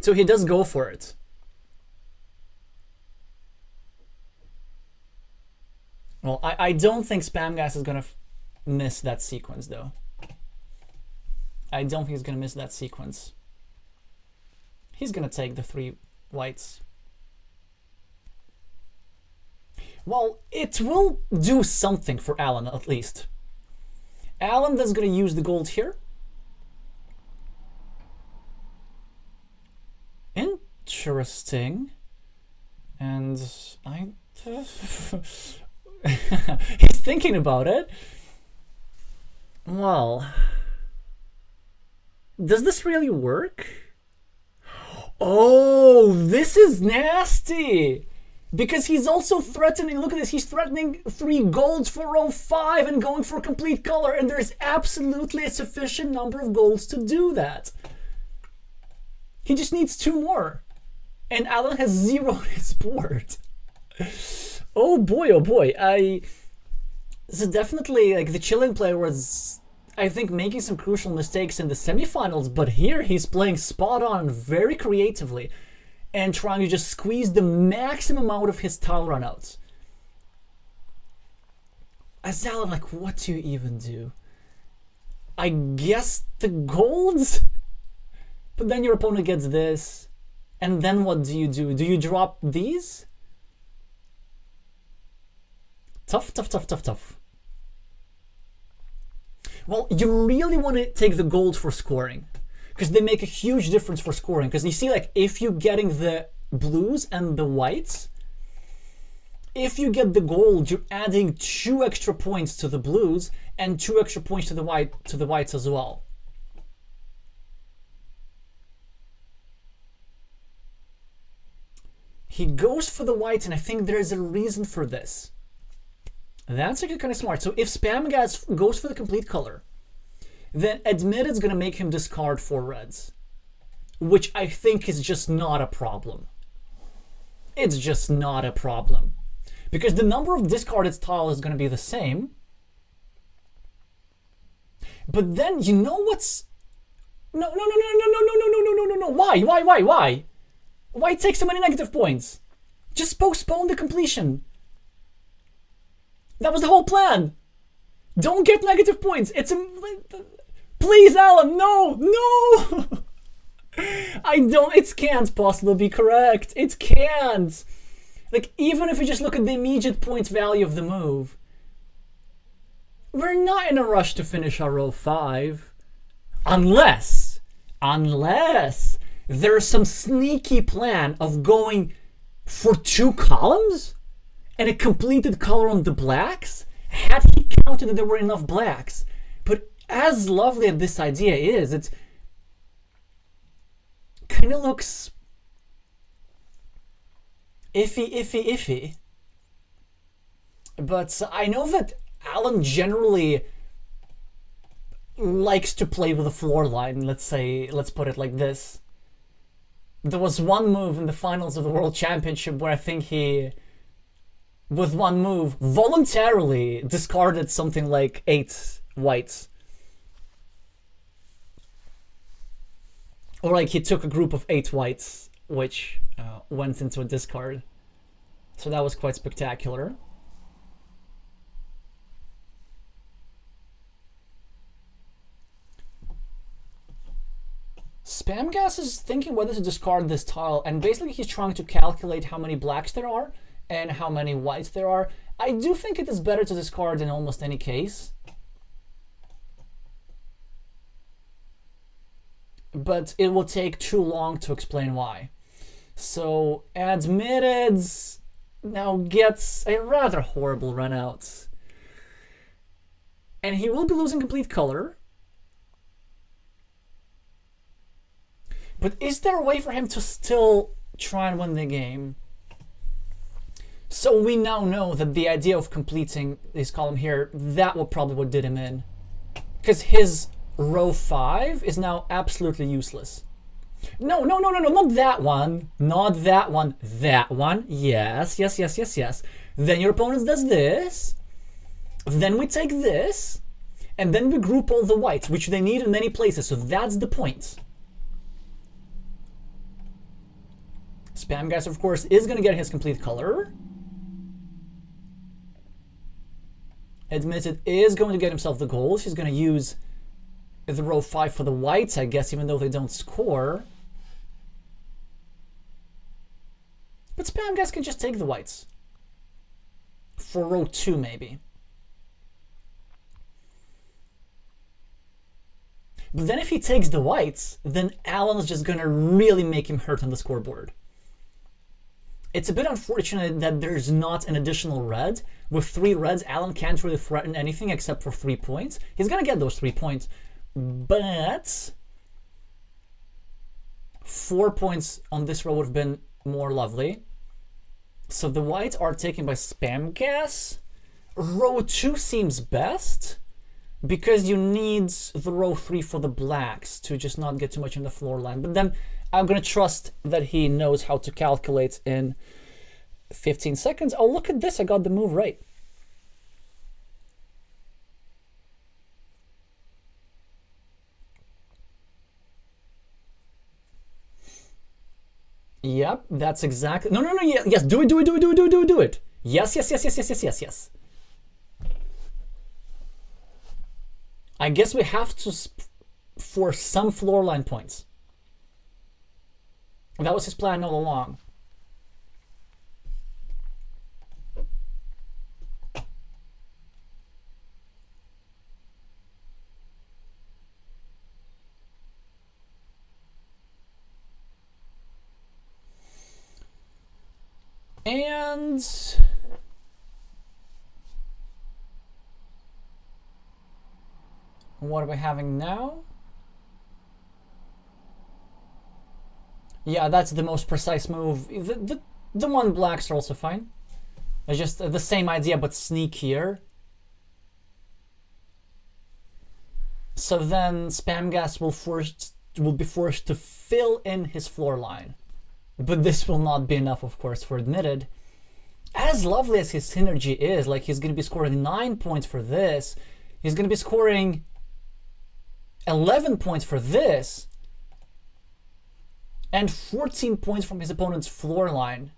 So he does go for it. Well, I don't think Spamgas is gonna miss that sequence, though. I don't think he's gonna miss that sequence. He's gonna take the 3 whites. Well, it will do something for Alan, at least. Alan is gonna use the gold here. Interesting. And he's thinking about it. Well, does this really work? Oh, this is nasty! Because he's also threatening, look at this, he's threatening 3 golds for row 5 and going for complete color, and there's absolutely a sufficient number of golds to do that. He just needs 2 more. And Alan has 0 on his board. Oh boy, so definitely, like, the Chilean player was, I think, making some crucial mistakes in the semifinals, but here he's playing spot on very creatively and trying to just squeeze the maximum out of his tile runouts. As Alan, like, what do you even do? I guess the golds? But then your opponent gets this. And then what do you do? Do you drop these? Tough. Well, you really want to take the gold for scoring, because they make a huge difference for scoring. Because you see, like, if you're getting the blues and the whites, if you get the gold, you're adding 2 extra points to the blues and 2 extra points to the whites as well. He goes for the whites, and I think there's a reason for this. That's actually kind of smart. So if Spamgas goes for the complete color, then Admitted's going to make him discard 4 reds, which I think is just not a problem. It's just not a problem. Because the number of discarded tiles is going to be the same. But then, you know what's... No. Why? Why take so many negative points? Just postpone the completion. That was the whole plan. Don't get negative points. It's a... Please, Alan, no. It can't possibly be correct. It can't. Like, even if you just look at the immediate points value of the move, we're not in a rush to finish our row 5. Unless there's some sneaky plan of going for 2 columns and a completed color on the blacks, had he counted that there were enough blacks. But as lovely as this idea is, it kind of looks iffy. But I know that Alan generally likes to play with the floor line, let's put it like this. There was one move in the finals of the World Championship where I think he, with one move, voluntarily discarded something like 8 whites. Or like he took a group of 8 whites, which went into a discard. So that was quite spectacular. Spamgas is thinking whether to discard this tile, and basically he's trying to calculate how many blacks there are and how many whites there are. I do think it is better to discard in almost any case. But it will take too long to explain why. So Admitted now gets a rather horrible run out. And he will be losing complete color. But is there a way for him to still try and win the game? So we now know that the idea of completing this column here, that was probably what did him in. Because his row 5 is now absolutely useless. No, no, no, no, no, not that one. Not that one. That one. Yes, yes, yes, yes, yes. Then your opponent does this. Then we take this. And then we group all the whites, which they need in many places. So that's the point. Spamgas, of course, is going to get his complete color. Admitted is going to get himself the goals. He's going to use the row 5 for the whites, I guess, even though they don't score. But Spamgas can just take the whites. For row 2, maybe. But then if he takes the whites, then Alan's just going to really make him hurt on the scoreboard. It's a bit unfortunate that there's not an additional red. With 3 reds, Alan can't really threaten anything except for 3 points. He's going to get those 3 points. But 4 points on this row would have been more lovely. So the whites are taken by Spamgas. Row 2 seems best, because you need the row 3 for the blacks to just not get too much in the floor line. But then I'm going to trust that he knows how to calculate in 15 seconds. Oh, look at this. I got the move right. Yep, that's exactly. No, no, no. Yes, do it, do it, do it, do it, do it, do it, do it. Yes, yes, yes, yes, yes, yes, yes, yes. I guess we have to force some floor line points. That was his plan all along. And what are we having now? Yeah, that's the most precise move. The one blacks are also fine. It's just the same idea, but sneakier. So then Spamgas will be forced to fill in his floor line. But this will not be enough, of course, for admitted. As lovely as his synergy is, like he's going to be scoring 9 points for this. He's going to be scoring 11 points for this. And 14 points from his opponent's floor line.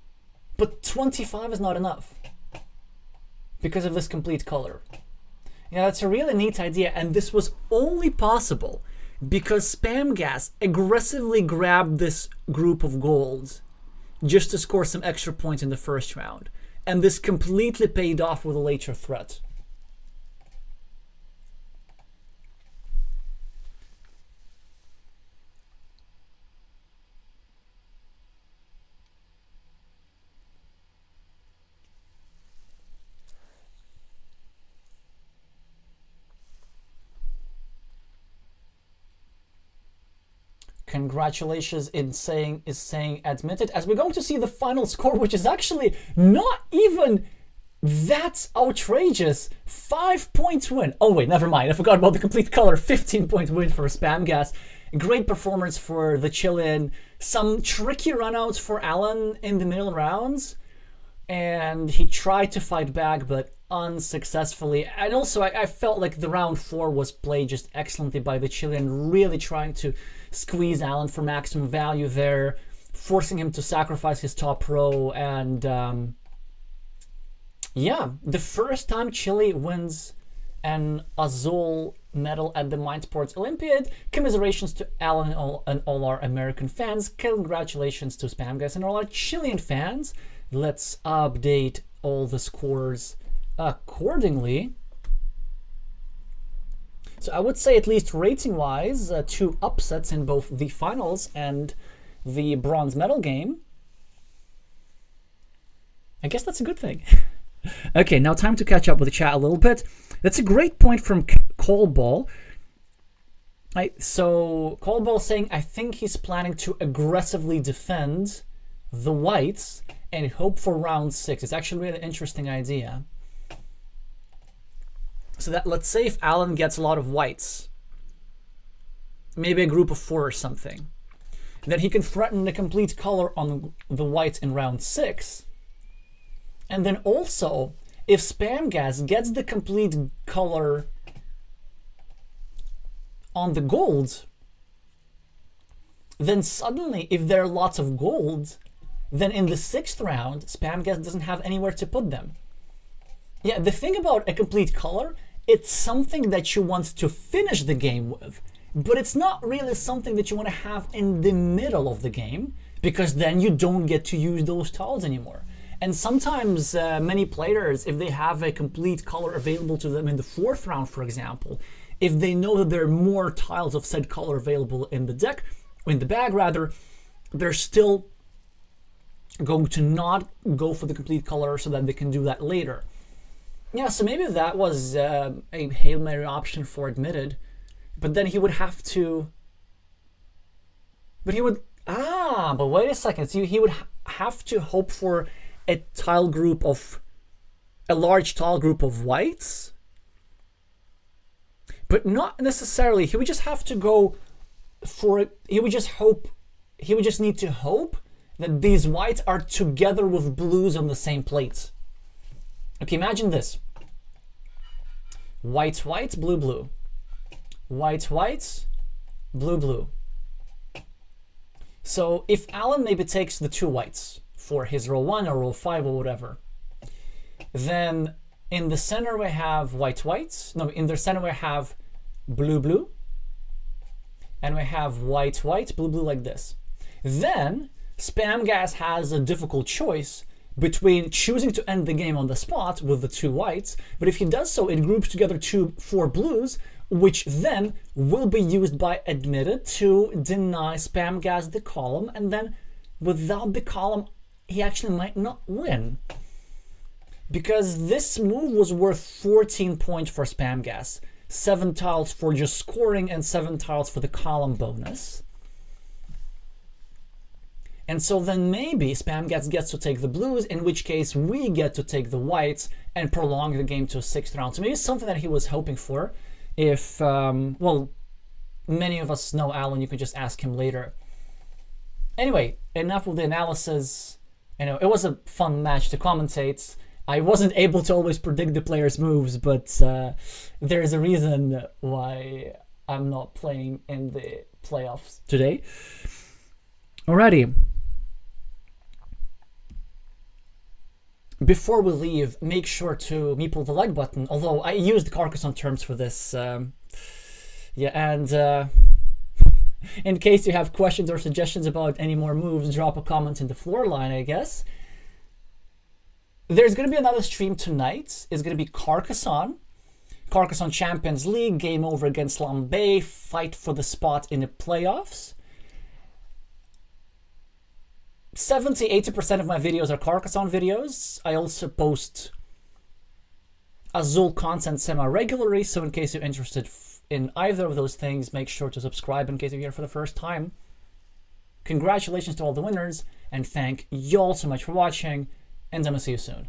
But 25 is not enough. Because of this complete color. Yeah, that's a really neat idea. And this was only possible because Spamgas aggressively grabbed this group of golds just to score some extra points in the first round. And this completely paid off with a later threat. Congratulations is saying admitted, as we're going to see the final score, which is actually not even that outrageous. 5-point win. Oh wait, never mind. I forgot about the complete color. 15-point win for Spamgas. Great performance for the Chilean. Some tricky runouts for Alan in the middle rounds. And he tried to fight back, but unsuccessfully. And also, I felt like the round 4 was played just excellently by the Chilean, really trying to squeeze Alan for maximum value there, forcing him to sacrifice his top row. And yeah, the first time Chile wins an Azul medal at the Mind Sports Olympiad. Commiserations to Alan and all our American fans. Congratulations to Spamgas and all our Chilean fans. Let's update all the scores accordingly. So I would say, at least rating-wise, 2 upsets in both the finals and the bronze medal game. I guess that's a good thing. Okay, now time to catch up with the chat a little bit. That's a great point from Callball. So Callball saying, I think he's planning to aggressively defend the whites and hope for round 6. It's actually a really interesting idea. So that, let's say if Alan gets a lot of whites, maybe a group of 4 or something, then he can threaten the complete color on the white in round 6. And then also, if Spamgas gets the complete color on the gold, then suddenly, if there are lots of gold, then in the 6th round, Spamgas doesn't have anywhere to put them. Yeah, the thing about a complete color, it's something that you want to finish the game with, but it's not really something that you want to have in the middle of the game, because then you don't get to use those tiles anymore. And sometimes many players, if they have a complete color available to them in the 4th round, for example, if they know that there are more tiles of said color available in the deck, in the bag rather, they're still going to not go for the complete color so that they can do that later. Yeah, so maybe that was a Hail Mary option for Admitted, but then he would have to, but wait a second, so he would have to hope for a large tile group of whites, but not necessarily. He would just have to go for it. He would just need to hope that these whites are together with blues on the same plates. Okay, imagine this. Whites, whites, blue, blue. Whites, whites, blue, blue. So if Alan maybe takes the 2 whites for his row 1 or row 5 or whatever, then in the center we have white, whites. No, in the center we have blue, blue. And we have white, white, blue, blue like this. Then Spamgas has a difficult choice between choosing to end the game on the spot with the 2 whites, but if he does so, it groups together 4 blues, which then will be used by Admitted to deny Spamgas the column, and then without the column, he actually might not win. Because this move was worth 14 points for Spamgas, 7 tiles for just scoring and 7 tiles for the column bonus. And so then maybe Spamgas gets to take the blues, in which case we get to take the whites and prolong the game to a 6th round. So maybe something that he was hoping for. If, well, many of us know Alan, you can just ask him later. Anyway, enough with the analysis. You know, it was a fun match to commentate. I wasn't able to always predict the players' moves, but there's a reason why I'm not playing in the playoffs today. Alrighty. Before we leave, make sure to meeple the like button, although I used Carcassonne terms for this. Yeah, and in case you have questions or suggestions about any more moves, drop a comment in the floor line, I guess. There's going to be another stream tonight. It's going to be Carcassonne. Carcassonne Champions League, game over against Lambay, fight for the spot in the playoffs. 70-80% of my videos are Carcassonne videos. I also post Azul content semi-regularly, so in case you're interested in either of those things, make sure to subscribe in case you're here for the first time. Congratulations to all the winners, and thank you all so much for watching, and I'm gonna see you soon.